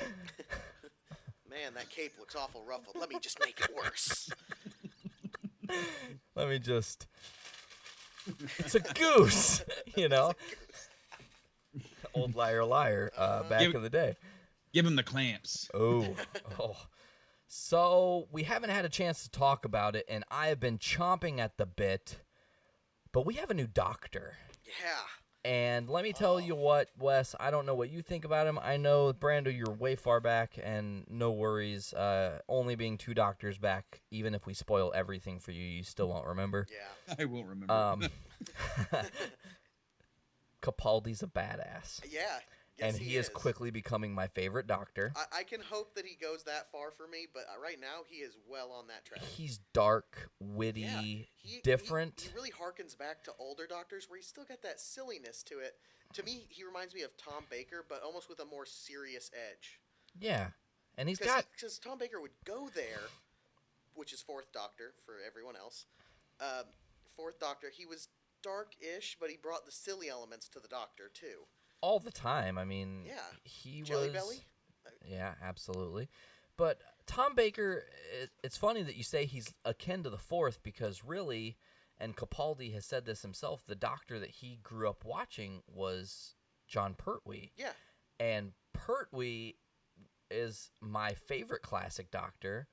Speaker 4: Man, that cape looks awful ruffled. Let me just make it worse.
Speaker 2: Let me just... It's a goose, you know? Old liar, liar, back in the day.
Speaker 3: Give him the clamps.
Speaker 2: Oh. So, we haven't had a chance to talk about it, and I have been chomping at the bit, but we have a new doctor.
Speaker 4: Yeah.
Speaker 2: And let me tell you what, Wes, I don't know what you think about him. I know, Brando, you're way far back, and no worries. Only being 2 doctors back, even if we spoil everything for you, you still won't remember.
Speaker 4: Yeah.
Speaker 3: I won't remember.
Speaker 2: Capaldi's a badass.
Speaker 4: Yeah.
Speaker 2: and he is quickly becoming my favorite Doctor.
Speaker 4: I can hope that he goes that far for me, but right now he is well on that track.
Speaker 2: He's dark, witty, different.
Speaker 4: He really harkens back to older Doctors where he's still got that silliness to it. To me, he reminds me of Tom Baker, but almost with a more serious edge.
Speaker 2: Yeah, and
Speaker 4: because Tom Baker would go there, which is Fourth Doctor for everyone else. Fourth Doctor, he was dark-ish, but he brought the silly elements to the Doctor too.
Speaker 2: All the time. I mean, he
Speaker 4: Jelly
Speaker 2: was.
Speaker 4: Belly?
Speaker 2: Yeah, absolutely. But Tom Baker, it's funny that you say he's akin to the Fourth because really, and Capaldi has said this himself, the Doctor that he grew up watching was John Pertwee.
Speaker 4: Yeah.
Speaker 2: And Pertwee is my favorite classic Doctor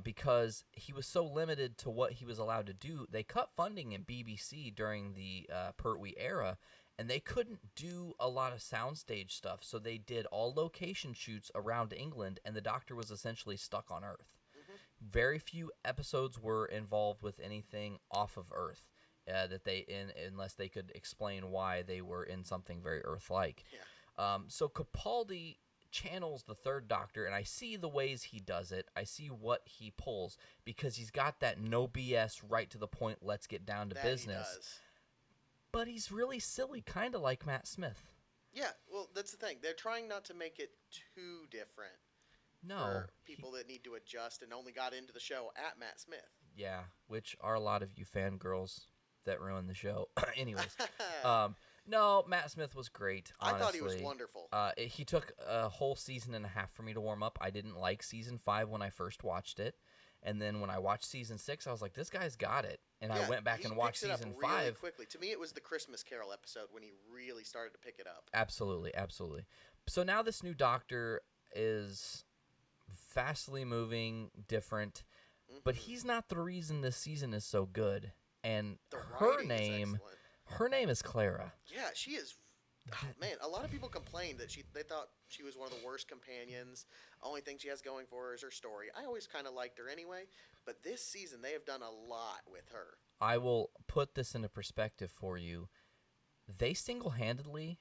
Speaker 2: because he was so limited to what he was allowed to do. They cut funding in BBC during the Pertwee era, and they couldn't do a lot of soundstage stuff, so they did all location shoots around England, and the Doctor was essentially stuck on Earth. Mm-hmm. Very few episodes were involved with anything off of Earth unless they could explain why they were in something very Earth-like. Yeah. So Capaldi channels the Third Doctor, and I see the ways he does it. I see what he pulls because he's got that no BS, right to the point, let's get down to business.
Speaker 4: He does.
Speaker 2: But he's really silly, kind of like Matt Smith.
Speaker 4: Yeah, well, that's the thing. They're trying not to make it too different for people that need to adjust and only got into the show at Matt Smith.
Speaker 2: Yeah, which are a lot of you fangirls that ruined the show. Anyways, no, Matt Smith was great, honestly.
Speaker 4: I thought he was wonderful.
Speaker 2: He took a whole season and a half for me to warm up. I didn't like season 5 when I first watched it. And then when I watched season 6, I was like, this guy's got it. And I went back and watched season 5.
Speaker 4: Really quickly. To me, it was the Christmas Carol episode when he really started to pick it up.
Speaker 2: Absolutely, absolutely. So now this new Doctor is fastly moving, different, but he's not the reason this season is so good. And her name is Clara.
Speaker 4: Yeah, she is. Oh, man, a lot of people complained that they thought she was one of the worst companions. Only thing she has going for her is her story. I always kind of liked her anyway, but this season they have done a lot with her.
Speaker 2: I will put this into perspective for you. They single-handedly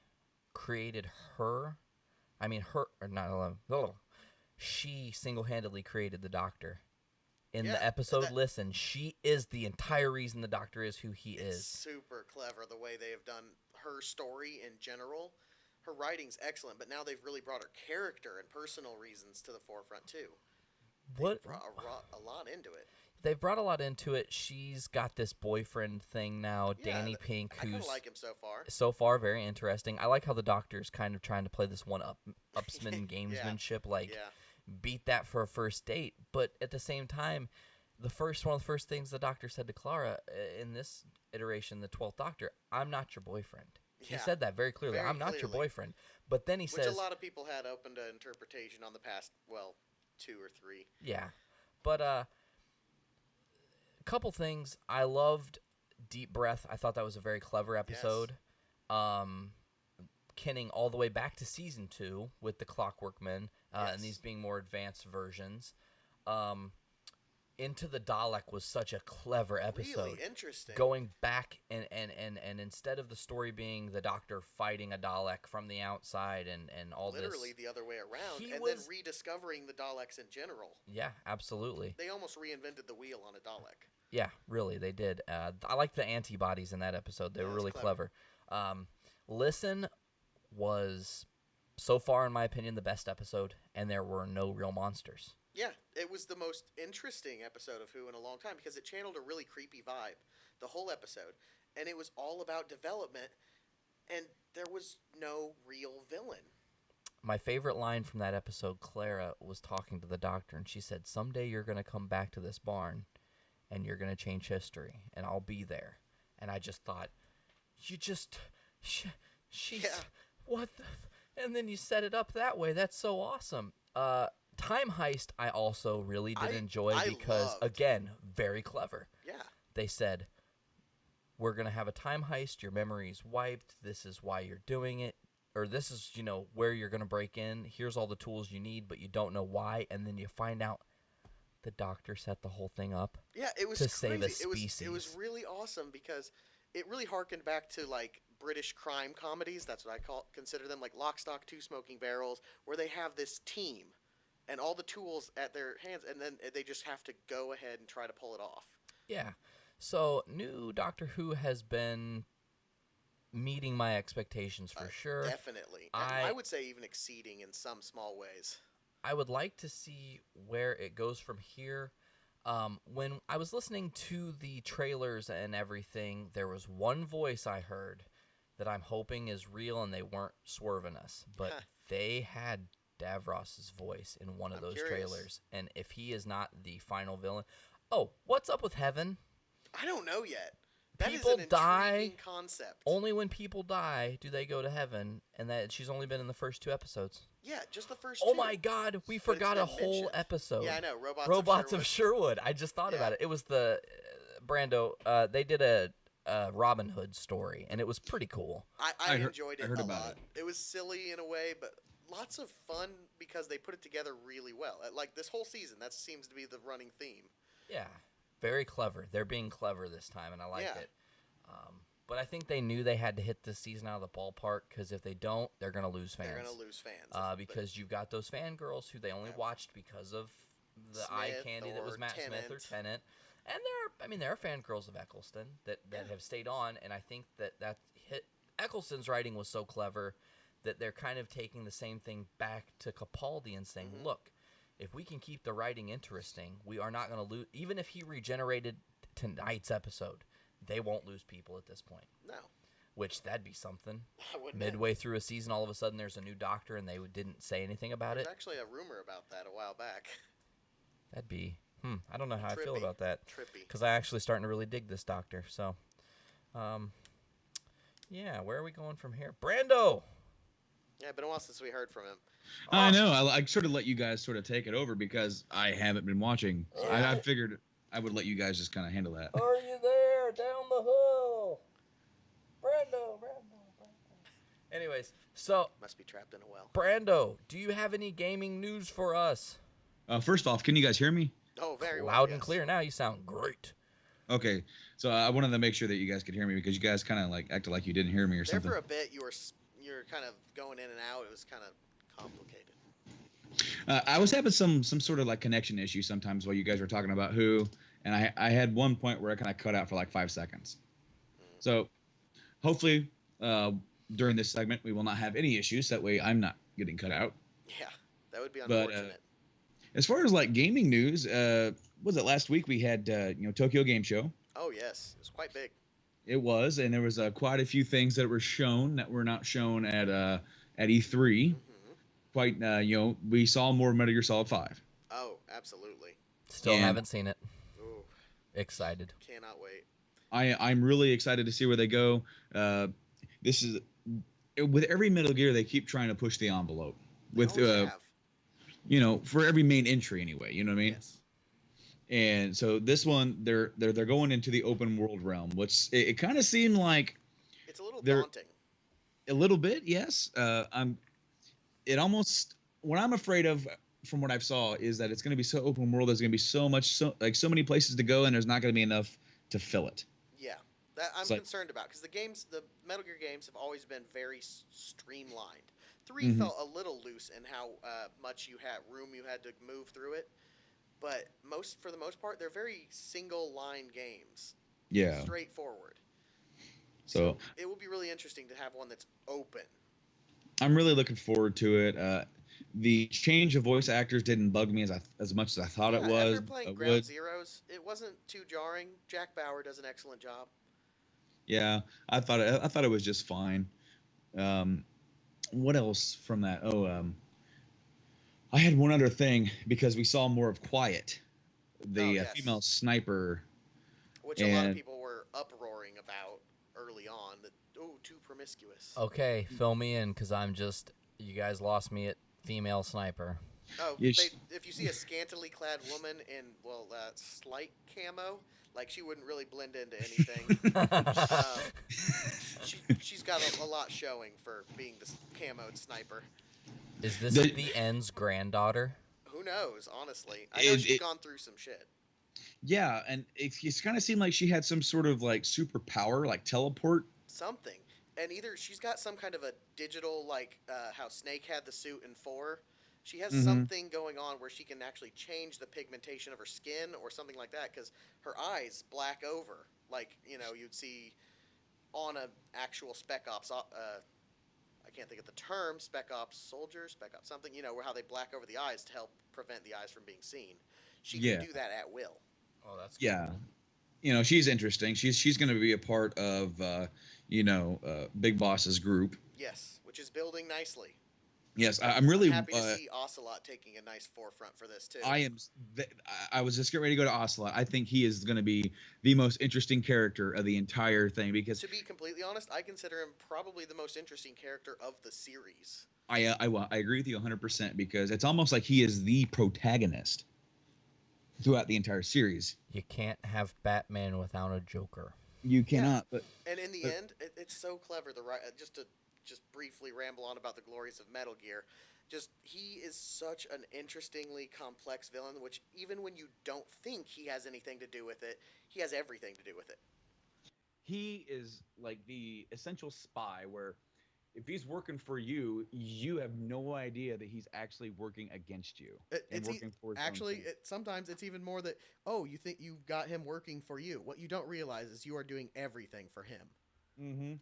Speaker 2: created her. I mean, she single-handedly created the Doctor. In the episode, listen, she is the entire reason the Doctor is who he is.
Speaker 4: Super clever the way they have done her story in general. Her writing's excellent, but now they've really brought her character and personal reasons to the forefront too. They brought a lot into it.
Speaker 2: They've brought a lot into it. She's got this boyfriend thing now, Danny Pink, who's
Speaker 4: I kind of like him so far.
Speaker 2: So far, very interesting. I like how the Doctor's kind of trying to play this one-upsman gamesmanship, beat that for a first date. But at the same time, one of the first things the Doctor said to Clara in this iteration, the 12th Doctor, I'm not your boyfriend. He said that very clearly. I'm not your boyfriend. But then he says...
Speaker 4: Which a lot of people had open to interpretation on the past, 2 or 3.
Speaker 2: Yeah. But a couple things. I loved Deep Breath. I thought that was a very clever episode. Yes. Kinning all the way back to season 2 with the Clockworkmen, and these being more advanced versions. Into the Dalek was such a clever episode.
Speaker 4: Really interesting.
Speaker 2: Going back and instead of the story being the Doctor fighting a Dalek from the outside and all this.
Speaker 4: Literally the other way around. Then rediscovering the Daleks in general.
Speaker 2: Yeah, absolutely.
Speaker 4: They almost reinvented the wheel on a Dalek.
Speaker 2: Yeah, really, they did. I liked the antibodies in that episode. They were really clever. Listen was, so far in my opinion, the best episode, and there were no real monsters.
Speaker 4: Yeah, it was the most interesting episode of Who in a long time because it channeled a really creepy vibe, the whole episode. And it was all about development, and there was no real villain.
Speaker 2: My favorite line from that episode, Clara was talking to the Doctor, and she said, someday you're going to come back to this barn, and you're going to change history, and I'll be there. And I just thought, what the... And then you set it up that way. That's so awesome. Time Heist I also really did enjoy because, again, very clever.
Speaker 4: Yeah.
Speaker 2: They said, we're going to have a time heist. Your memory's wiped. This is why you're doing it. Or this is, where you're going to break in. Here's all the tools you need, but you don't know why. And then you find out the Doctor set the whole thing up.
Speaker 4: Yeah, it was
Speaker 2: to
Speaker 4: crazy.
Speaker 2: Save a species.
Speaker 4: It was really awesome because it really harkened back to, British crime comedies. That's what I consider them, like Lock, Stock, Two Smoking Barrels, where they have this team and all the tools at their hands, and then they just have to go ahead and try to pull it off.
Speaker 2: Yeah. So, new Doctor Who has been meeting my expectations for sure.
Speaker 4: Definitely. I would say even exceeding in some small ways.
Speaker 2: I would like to see where it goes from here. When I was listening to the trailers and everything, there was one voice I heard that I'm hoping is real and they weren't swerving us. But they had Davros's voice in one of those trailers. And if he is not the final villain... Oh, what's up with heaven?
Speaker 4: I don't know yet. That
Speaker 2: People
Speaker 4: is an
Speaker 2: die.
Speaker 4: intriguing concept.
Speaker 2: Only when people die do they go to heaven, and that she's only been in the first 2 episodes.
Speaker 4: Yeah, just the first
Speaker 2: Oh
Speaker 4: two.
Speaker 2: my God, we forgot a whole
Speaker 4: mentioned.
Speaker 2: episode.
Speaker 4: Yeah, I know.
Speaker 2: Robots of Sherwood. I just thought about it. It was the Brando. They did a Robin Hood story, and it was pretty cool.
Speaker 4: I enjoyed it
Speaker 3: I heard
Speaker 4: a
Speaker 3: about
Speaker 4: lot. It was silly in a way, but lots of fun because they put it together really well. Like this whole season, that seems to be the running theme.
Speaker 2: Yeah, very clever. They're being clever this time, and I like it. But I think they knew they had to hit this season out of the ballpark, because if they don't, they're going to lose fans.
Speaker 4: They're going to lose fans.
Speaker 2: Because you've got those fangirls who they only watched because of the eye candy that was Matt Smith or Tennant. And there are fangirls of Eccleston that have stayed on, and I think that Eccleston's writing was so clever that they're kind of taking the same thing back to Capaldi and saying, look, if we can keep the writing interesting, we are not going to lose. Even if he regenerated tonight's episode, they won't lose people at this point.
Speaker 4: No.
Speaker 2: Which, that'd be something.
Speaker 4: Wouldn't
Speaker 2: Midway through a season, all of a sudden, there's a new doctor, and they didn't say anything about it.
Speaker 4: There's actually a rumor about that a while back.
Speaker 2: That'd be... I don't know how I feel
Speaker 4: Trippy.
Speaker 2: about that.
Speaker 4: Trippy.
Speaker 2: Because I'm actually starting to really dig this doctor. So, yeah, where are we going from here? Brando!
Speaker 4: Yeah, been a while since we heard from him.
Speaker 3: I know. I sort of let you guys sort of take it over because I haven't been watching. I figured I would let you guys just kind of handle that.
Speaker 2: Are you there? Down the hill! Brando. Anyways, so...
Speaker 4: Must be trapped in a well.
Speaker 2: Brando, do you have any gaming news for us?
Speaker 3: First off, can you guys hear me?
Speaker 4: Oh, very well.
Speaker 2: Loud and clear now. You sound great.
Speaker 3: Okay, so I wanted to make sure that you guys could hear me because you guys kind of like acted like you didn't hear me or
Speaker 4: There
Speaker 3: something.
Speaker 4: for a bit, you were kind of going in and out. It was kind of complicated.
Speaker 3: I was having some sort of like connection issue sometimes while you guys were talking about Who, and I had one point where I kind of cut out for like 5 seconds. So hopefully during this segment we will not have any issues. That way I'm not getting cut out.
Speaker 4: Yeah, that would be unfortunate.
Speaker 3: As far as like gaming news, was it last week we had Tokyo Game Show?
Speaker 4: Oh yes, it was quite big.
Speaker 3: It was, and there was quite a few things that were shown that were not shown at E3. Quite, we saw more Metal Gear Solid 5.
Speaker 4: Oh, absolutely.
Speaker 2: Still haven't seen it.
Speaker 4: Ooh,
Speaker 2: Excited.
Speaker 4: cannot wait.
Speaker 3: I'm really excited to see where they go. This is with every Metal Gear, they keep trying to push the envelope with for every main entry anyway. You know what I mean?
Speaker 4: Yes.
Speaker 3: And so this one, they're going into the open world realm, which it kind of seemed like
Speaker 4: It's a little daunting.
Speaker 3: a little bit. Yes, what I'm afraid of from what I've saw is that it's going to be so open world. There's going to be so many places to go, and there's not going to be enough to fill it.
Speaker 4: Yeah, that I'm concerned about because the Metal Gear games have always been very streamlined. 3 felt a little loose in how much room you had to move through it, but for the most part, they're very single line games.
Speaker 3: Yeah.
Speaker 4: Straightforward.
Speaker 3: So
Speaker 4: it will be really interesting to have one that's open.
Speaker 3: I'm really looking forward to it. The change of voice actors didn't bug me as much as I thought it was.
Speaker 4: After playing Ground Zeroes, it wasn't too jarring. Jack Bauer does an excellent job.
Speaker 3: Yeah, I thought it was just fine. What else from that? I had one other thing because we saw more of Quiet, the female sniper,
Speaker 4: which a lot of people were uproaring about early on. That too promiscuous.
Speaker 2: Okay, fill me in because you guys lost me at female sniper.
Speaker 4: Oh, if you see a scantily clad woman in slight camo, like she wouldn't really blend into anything. She's got a lot showing for being the camoed sniper.
Speaker 2: Is this the End's granddaughter?
Speaker 4: Who knows? Honestly, I know she's gone through some shit.
Speaker 3: Yeah, and it kind of seemed like she had some sort of like superpower, like teleport.
Speaker 4: Something. And either she's got some kind of a digital, like how Snake had the suit in 4. She has
Speaker 3: Mhm.
Speaker 4: something going on where she can actually change the pigmentation of her skin or something like that, because her eyes black over, like you'd see on a actual Spec Ops. I can't think of the term, Spec Ops soldier, Spec Ops something. Where how they black over the eyes to help prevent the eyes from being seen. She can
Speaker 3: Yeah.
Speaker 4: do that at will.
Speaker 2: Oh, that's cool.
Speaker 3: Yeah. She's interesting. She's going to be a part of Big Boss's group.
Speaker 4: Yes, which is building nicely.
Speaker 3: Yes, I'm really
Speaker 4: happy to see Ocelot taking a nice forefront for this too.
Speaker 3: I was just getting ready to go to Ocelot. I think he is going to be the most interesting character of the entire thing because,
Speaker 4: to be completely honest, I consider him probably the most interesting character of the series.
Speaker 3: I agree with you 100% because it's almost like he is the protagonist throughout the entire series.
Speaker 2: You can't have Batman without a Joker.
Speaker 3: You cannot.
Speaker 4: And in the end, it's so clever. Just to briefly ramble on about the glories of Metal Gear, he is such an interestingly complex villain, which even when you don't think he has anything to do with it, he has everything to do with it.
Speaker 3: He is like the essential spy where if he's working for you, you have no idea that he's actually working against you.
Speaker 4: Sometimes it's even more that, you think you've got him working for you. What you don't realize is you are doing everything for him.
Speaker 3: Mm-hmm.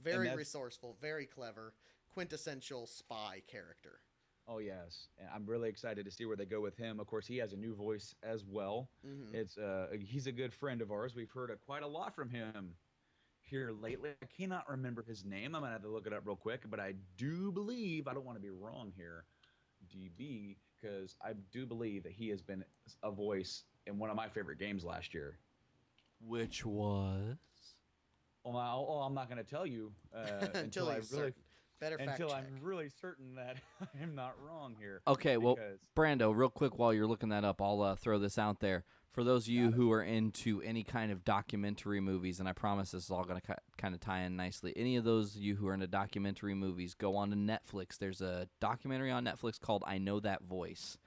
Speaker 4: Very resourceful, very clever, quintessential spy character.
Speaker 3: Oh, yes. And I'm really excited to see where they go with him. Of course, he has a new voice as well. Mm-hmm. He's a good friend of ours. We've heard quite a lot from him here lately. I cannot remember his name. I'm going to have to look it up real quick. But I do believe, I don't want to be wrong here, DB, because I do believe that he has been a voice in one of my favorite games last year.
Speaker 2: Which was?
Speaker 3: Well, I'm not going to tell you until I'm really certain that I'm not wrong here.
Speaker 2: Okay, well, Brando, real quick while you're looking that up, I'll throw this out there. For those of you who are into any kind of documentary movies, and I promise this is all going to kind of tie in nicely, any of those of you who are into documentary movies, go on to Netflix. There's a documentary on Netflix called I Know That Voice.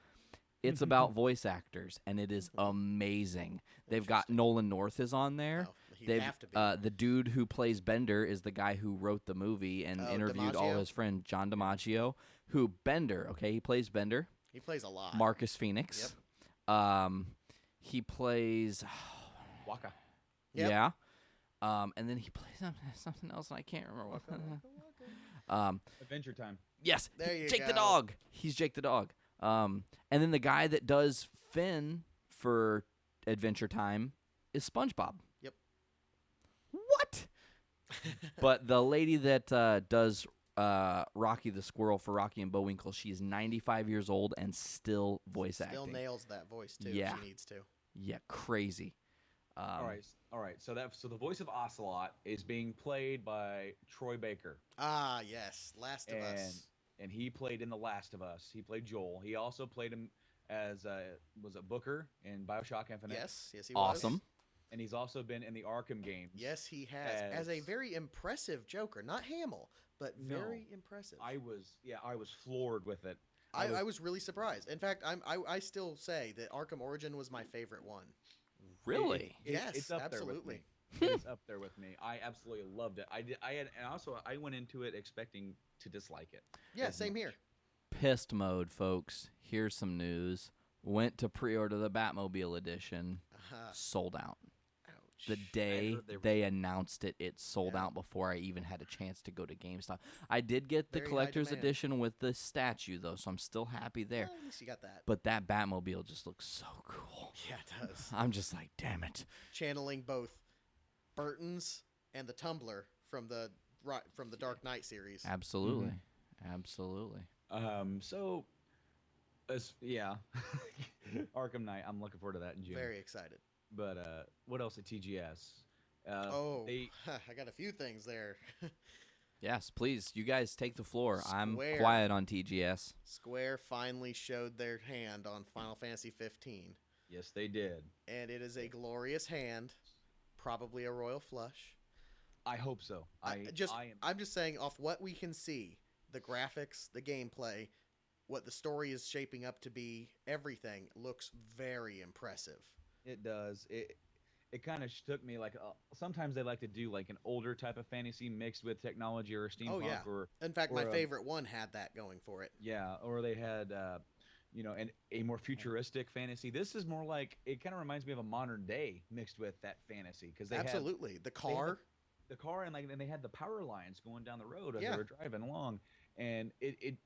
Speaker 2: It's about voice actors, and it is amazing. They've got Nolan North is on there.
Speaker 4: He'd have to be.
Speaker 2: The dude who plays Bender is the guy who wrote the movie and interviewed all his friends, John DiMaggio, who Bender, he plays Bender.
Speaker 4: He plays a lot.
Speaker 2: Marcus Phoenix. Yep. He plays
Speaker 3: Waka.
Speaker 2: Yep. Yeah. And then he plays something else, and I can't remember what.
Speaker 3: Adventure Time.
Speaker 2: Yes.
Speaker 4: There you
Speaker 2: Jake
Speaker 4: go.
Speaker 2: the dog. He's Jake the dog. And then the guy that does Finn for Adventure Time is SpongeBob.
Speaker 4: Yep.
Speaker 2: What? But the lady that does Rocky the Squirrel for Rocky and Bullwinkle, she's 95 years old and still voice acting.
Speaker 4: Still nails that voice too.
Speaker 2: Yeah.
Speaker 4: If she needs to.
Speaker 2: Yeah, crazy.
Speaker 3: All right. So the voice of Ocelot is being played by Troy Baker.
Speaker 4: Ah, yes, Last of Us.
Speaker 3: And he played in The Last of Us. He played Joel. He also played him as was it Booker in BioShock Infinite?
Speaker 4: Yes, he was.
Speaker 2: Awesome.
Speaker 3: And he's also been in the Arkham games.
Speaker 4: Yes, he has. As a very impressive Joker, not Hamill, but very impressive.
Speaker 3: I was floored with it.
Speaker 4: I was really surprised. In fact, I still say that Arkham Origin was my favorite one.
Speaker 2: Really?
Speaker 4: Yes,
Speaker 3: it's up
Speaker 4: absolutely.
Speaker 3: There with me. It's up there with me. I absolutely loved it. I went into it expecting to dislike it.
Speaker 4: Yeah, same here.
Speaker 2: Pissed mode, folks. Here's some news. Went to pre-order the Batmobile edition. Sold out.
Speaker 4: Ouch.
Speaker 2: The day they announced it, it sold out before I even had a chance to go to GameStop. I did get the
Speaker 4: Very high
Speaker 2: collector's
Speaker 4: demand.
Speaker 2: edition with the statue, though, so I'm still happy there.
Speaker 4: Well, at least you got that.
Speaker 2: But that Batmobile just looks so cool.
Speaker 4: Yeah, it does.
Speaker 2: I'm just like, damn it.
Speaker 4: Channeling both Burton's and the Tumbler from the Dark Knight series.
Speaker 2: Absolutely. Absolutely.
Speaker 3: Arkham Knight. I'm looking forward to that in June.
Speaker 4: Very excited.
Speaker 3: But what else at TGS?
Speaker 4: I got a few things there.
Speaker 2: Yes, please. You guys take the floor. I'm
Speaker 4: Square.
Speaker 2: quiet on TGS.
Speaker 4: Square finally showed their hand on Final Fantasy 15.
Speaker 3: Yes, they did.
Speaker 4: And it is a glorious hand, probably a royal flush.
Speaker 3: I hope so.
Speaker 4: I'm just saying, off what we can see, the graphics, the gameplay, what the story is shaping up to be, everything looks very impressive.
Speaker 3: It does. it kind of took me like sometimes they like to do like an older type of fantasy mixed with technology or steampunk
Speaker 4: Oh yeah.
Speaker 3: or
Speaker 4: In fact,
Speaker 3: or
Speaker 4: my
Speaker 3: a,
Speaker 4: favorite one had that going for it.
Speaker 3: yeah, or they had a more futuristic fantasy. This is more like it kind of reminds me of a modern day mixed with that fantasy because
Speaker 4: Absolutely. The
Speaker 3: they have
Speaker 4: car.
Speaker 3: the car and they had the power lines going down the road as they
Speaker 4: Yeah.
Speaker 3: were driving along, and it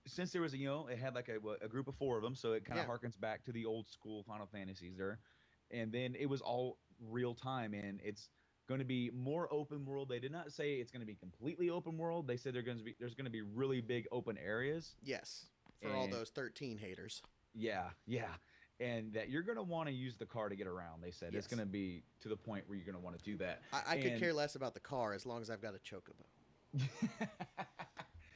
Speaker 3: since there was it had like a group of four of them, so it kind of
Speaker 4: Yeah.
Speaker 3: harkens back to the old school Final Fantasies there, and then it was all real time, and it's going to be more open world. They did not say it's going to be completely open world. They said there's going to be really big open areas,
Speaker 4: Yes. For all
Speaker 3: and
Speaker 4: those 13 haters.
Speaker 3: yeah, and that you're going to want to use the car to get around. They said it's
Speaker 4: Yes.
Speaker 3: going to be to the point where you're going to want to do that.
Speaker 4: I could
Speaker 3: And
Speaker 4: care less about the car as long as I've got a chocobo.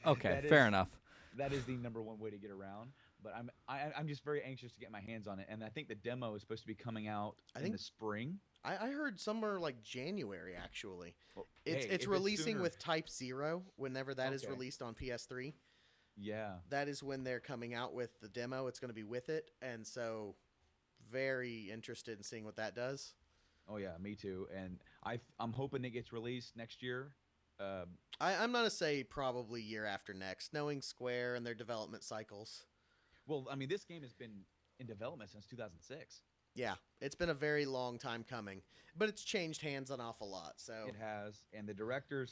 Speaker 2: Okay,
Speaker 3: That
Speaker 2: fair
Speaker 3: is-
Speaker 2: enough.
Speaker 3: that is the number one way to get around. But I'm just very anxious to get my hands on it, and I think the demo is supposed to be coming out in the spring.
Speaker 4: I heard somewhere like January actually.
Speaker 3: Well,
Speaker 4: It's
Speaker 3: hey,
Speaker 4: it's
Speaker 3: if
Speaker 4: releasing
Speaker 3: sooner-
Speaker 4: with Type 0 whenever that is
Speaker 3: Okay.
Speaker 4: released on PS3.
Speaker 3: Yeah,
Speaker 4: That is when they're coming out with the demo. It's going to be with it, and so very interested in seeing what that does.
Speaker 3: oh yeah, me too. And I'm hoping it gets released next year.
Speaker 4: I'm going to say probably year after next, knowing Square and their development cycles.
Speaker 3: Well, I mean, this game has been in development since 2006.
Speaker 4: Yeah, it's been a very long time coming, but it's changed hands an awful lot. So
Speaker 3: It has, and the director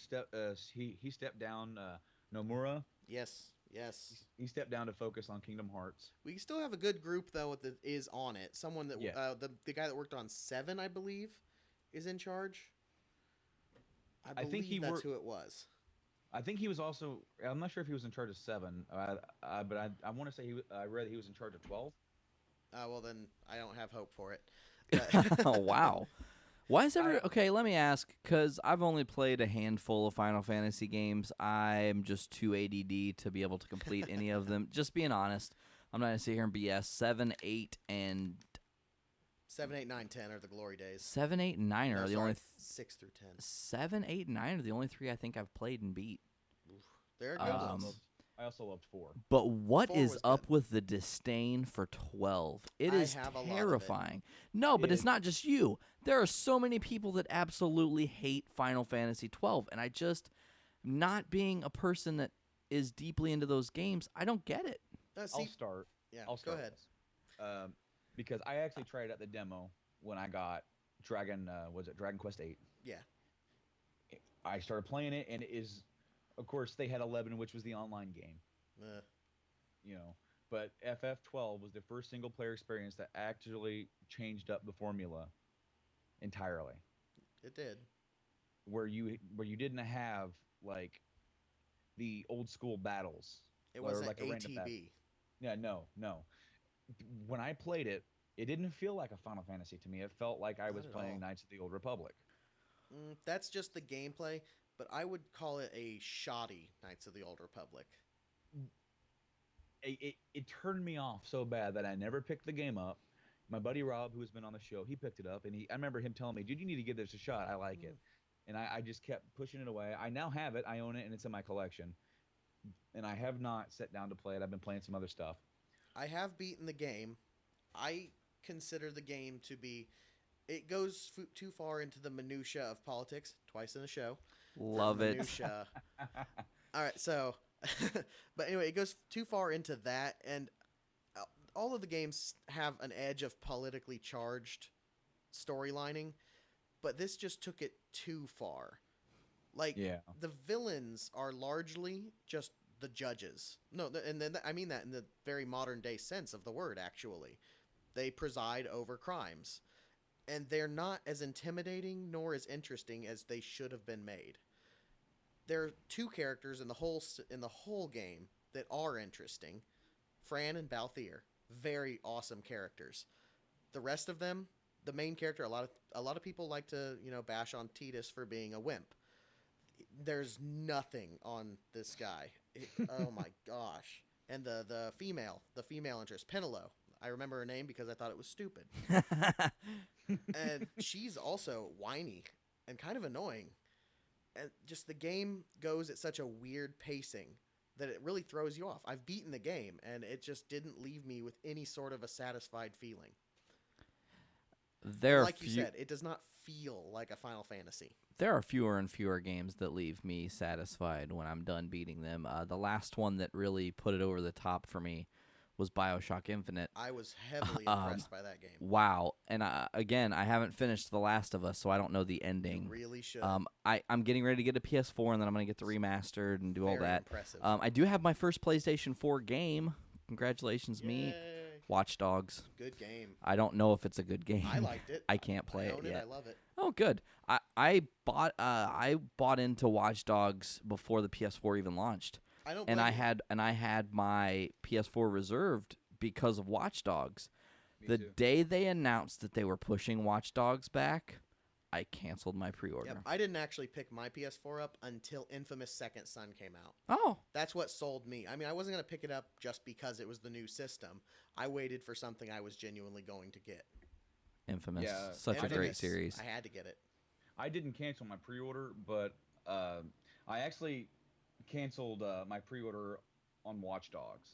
Speaker 3: he stepped down. Nomura,
Speaker 4: yes.
Speaker 3: he stepped down to focus on Kingdom Hearts.
Speaker 4: We still have a good group though that is on it. Someone that
Speaker 3: Yeah.
Speaker 4: the guy that worked on 7, I believe, is in charge. I
Speaker 3: think he
Speaker 4: that's
Speaker 3: worked-
Speaker 4: who it was.
Speaker 3: I think he was also. I'm not sure if he was in charge of 7, but I want to say I read he was in charge of 12.
Speaker 4: Well, then I don't have hope for it.
Speaker 2: Oh wow. Why is okay? Let me ask, because I've only played a handful of Final Fantasy games. I'm just too ADD to be able to complete any of them. Just being honest, I'm not gonna sit here and BS. 7, 8, and
Speaker 4: 7, 8, 9, 10 are the glory days.
Speaker 2: 7, 8, and 9 are
Speaker 4: No,
Speaker 2: the
Speaker 4: sorry,
Speaker 2: only
Speaker 4: 6 through 10.
Speaker 2: 7, 8, and 9 are the only 3 I think I've played and beat.
Speaker 4: They're good ones.
Speaker 3: I also loved 4.
Speaker 2: But what
Speaker 4: 4
Speaker 2: is
Speaker 4: was
Speaker 2: up
Speaker 4: good.
Speaker 2: with the disdain for 12? It
Speaker 4: I
Speaker 2: is
Speaker 4: have a lot of it.
Speaker 2: terrifying. No, but
Speaker 3: It
Speaker 2: it's
Speaker 3: is.
Speaker 2: not just you. There are so many people that absolutely hate Final Fantasy 12, and I just, not being a person that is deeply into those games, I don't get it.
Speaker 4: See,
Speaker 3: I'll start.
Speaker 4: yeah,
Speaker 3: I'll
Speaker 4: go
Speaker 3: start
Speaker 4: ahead.
Speaker 3: this. Because I actually tried out the demo when I got Dragon Quest 8.
Speaker 4: Yeah.
Speaker 3: I started playing it, and it is, of course, they had 11, which was the online game.
Speaker 4: Uh,
Speaker 3: But FF12 was the first single player experience that actually changed up the formula entirely,
Speaker 4: it did.
Speaker 3: where you didn't have like the old school battles.
Speaker 4: It
Speaker 3: or
Speaker 4: wasn't
Speaker 3: like a random battle.
Speaker 4: ATB.
Speaker 3: Yeah, no. When I played it, it didn't feel like a Final Fantasy to me. It felt like I was
Speaker 4: at
Speaker 3: playing
Speaker 4: all.
Speaker 3: Knights of the Old Republic.
Speaker 4: That's just the gameplay, but I would call it a shoddy Knights of the Old Republic.
Speaker 3: It turned me off so bad that I never picked the game up. My buddy Rob, who has been on the show, he picked it up, and I remember him telling me, "Dude, you need to give this a shot. I like it." And I just kept pushing it away. I now have it. I own it, and it's in my collection. And I have not sat down to play it. I've been playing some other stuff.
Speaker 4: I have beaten the game. I consider the game to be. It goes too far into the minutia of politics. Twice in a show.
Speaker 2: Love it.
Speaker 4: Minutia. All right, so, but anyway, it goes too far into that, and all of the games have an edge of politically charged storylining, but this just took it too far. Like,
Speaker 3: Yeah.
Speaker 4: the villains are largely just the judges. No, and then I mean that in the very modern day sense of the word, actually. They preside over crimes. And they're not as intimidating nor as interesting as they should have been made. There are 2 characters in the whole game that are interesting. Fran and Balthier. Very awesome characters. The rest of them, the main character, a lot of people like to, bash on Tidus for being a wimp. There's nothing on this guy. Oh my gosh. And the female interest, Penelo. I remember her name because I thought it was stupid. And she's also whiny and kind of annoying. And just the game goes at such a weird pacing that it really throws you off. I've beaten the game, and it just didn't leave me with any sort of a satisfied feeling.
Speaker 6: There are
Speaker 4: Like you said, it does not feel like a Final Fantasy.
Speaker 6: There are fewer and fewer games that leave me satisfied when I'm done beating them. The last one that really put it over the top for me was BioShock Infinite.
Speaker 4: I was heavily impressed by that game.
Speaker 6: Wow. And again, I haven't finished The Last of Us, so I don't know the ending.
Speaker 4: You really should.
Speaker 6: I'm getting ready to get a PS4, and then I'm going to get the remastered and do all
Speaker 4: Very
Speaker 6: that.
Speaker 4: impressive.
Speaker 6: I do have my first PlayStation 4 game. Congratulations, me.
Speaker 4: Yay.
Speaker 6: Watch Dogs.
Speaker 4: Good game.
Speaker 6: I don't know if it's a good game.
Speaker 4: I liked it.
Speaker 6: I can't play
Speaker 4: I own
Speaker 6: it yet.
Speaker 4: I love it.
Speaker 6: Oh, good. I bought into Watch Dogs before the PS4 even launched.
Speaker 4: I don't.
Speaker 6: And
Speaker 4: blame
Speaker 6: I
Speaker 4: you.
Speaker 6: had my PS4 reserved because of Watch Dogs.
Speaker 3: Me too.
Speaker 6: Day they announced that they were pushing Watch Dogs back, I canceled my pre-order.
Speaker 4: Yep. I didn't actually pick my PS4 up until Infamous Second Son came out.
Speaker 6: Oh,
Speaker 4: That's what sold me. I mean, I wasn't going to pick it up just because it was the new system. I waited for something I was genuinely going to get.
Speaker 6: Infamous.
Speaker 3: Yeah,
Speaker 6: Such a great
Speaker 4: Infamous,
Speaker 6: series.
Speaker 4: I had to get it.
Speaker 3: I didn't cancel my pre-order, but I actually canceled my pre-order on Watch Dogs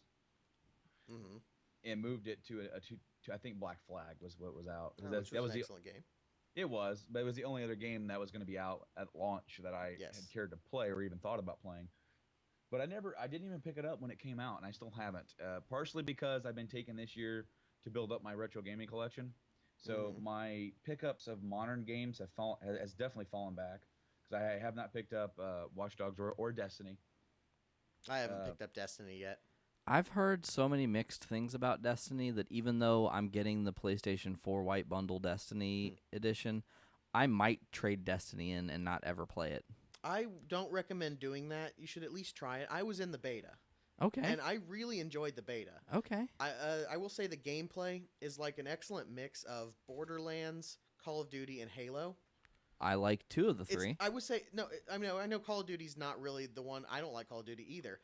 Speaker 4: Mm-hmm.
Speaker 3: and moved it to I think Black Flag was what was out.
Speaker 4: Which was
Speaker 3: That was
Speaker 4: an
Speaker 3: the
Speaker 4: excellent game.
Speaker 3: It was, but it was the only other game that was going to be out at launch that I
Speaker 4: Yes.
Speaker 3: had cared to play or even thought about playing. But I didn't even pick it up when it came out, and I still haven't. Partially because I've been taking this year to build up my retro gaming collection. So
Speaker 4: Mhm.
Speaker 3: my pickups of modern games has definitely fallen back because I have not picked up Watch Dogs or Destiny.
Speaker 4: I haven't picked up Destiny yet.
Speaker 6: I've heard so many mixed things about Destiny that even though I'm getting the PlayStation 4 White Bundle Destiny edition, I might trade Destiny in and not ever play it.
Speaker 4: I don't recommend doing that. You should at least try it. I was in the beta,
Speaker 6: Okay.
Speaker 4: and I really enjoyed the beta.
Speaker 6: Okay.
Speaker 4: I will say the gameplay is like an excellent mix of Borderlands, Call of Duty, and Halo.
Speaker 6: I like two of the three.
Speaker 4: I would say no. I mean, I know Call of Duty's not really the one. I don't like Call of Duty either,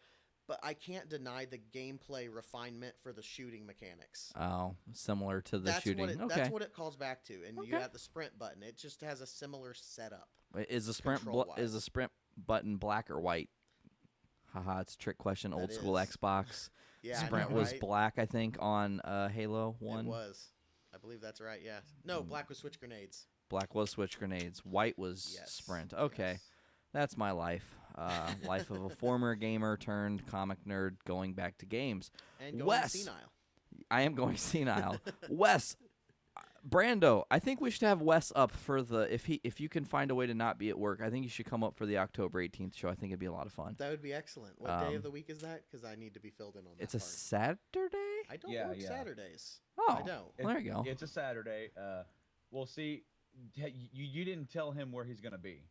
Speaker 4: but I can't deny the gameplay refinement for the shooting mechanics.
Speaker 6: Oh, similar to the shooting.
Speaker 4: What it,
Speaker 6: Okay.
Speaker 4: That's what it calls back to, and you
Speaker 6: Okay.
Speaker 4: got the sprint button. It just has a similar setup.
Speaker 6: Wait, is the sprint
Speaker 4: control-wise.
Speaker 6: is the sprint button black or white? Haha, it's a trick question. Old
Speaker 4: That
Speaker 6: school
Speaker 4: is.
Speaker 6: Xbox.
Speaker 4: Yeah, I
Speaker 6: Sprint
Speaker 4: know,
Speaker 6: was
Speaker 4: right?
Speaker 6: black, I think, on Halo 1.
Speaker 4: It was. I believe that's right. Yeah. No, black was switch grenades.
Speaker 6: Black was switch grenades. White was
Speaker 4: Yes.
Speaker 6: sprint. Okay.
Speaker 4: Yes.
Speaker 6: That's my life. Life of a former gamer turned comic nerd going back to games.
Speaker 4: And going
Speaker 6: Wes.
Speaker 4: senile.
Speaker 6: I am going senile. Wes, Brando, I think we should have Wes up for the if you can find a way to not be at work. I think you should come up for the October 18th show. I think it'd be a lot of fun.
Speaker 4: That would be excellent. What day of the week is that? Because I need to be filled in on that.
Speaker 6: It's a
Speaker 4: part.
Speaker 6: Saturday?
Speaker 4: I don't
Speaker 3: Yeah,
Speaker 4: work
Speaker 3: yeah.
Speaker 4: Saturdays.
Speaker 6: Oh,
Speaker 4: I don't.
Speaker 6: well, there you go.
Speaker 3: It's a Saturday. We'll see. You didn't tell him where he's going to be.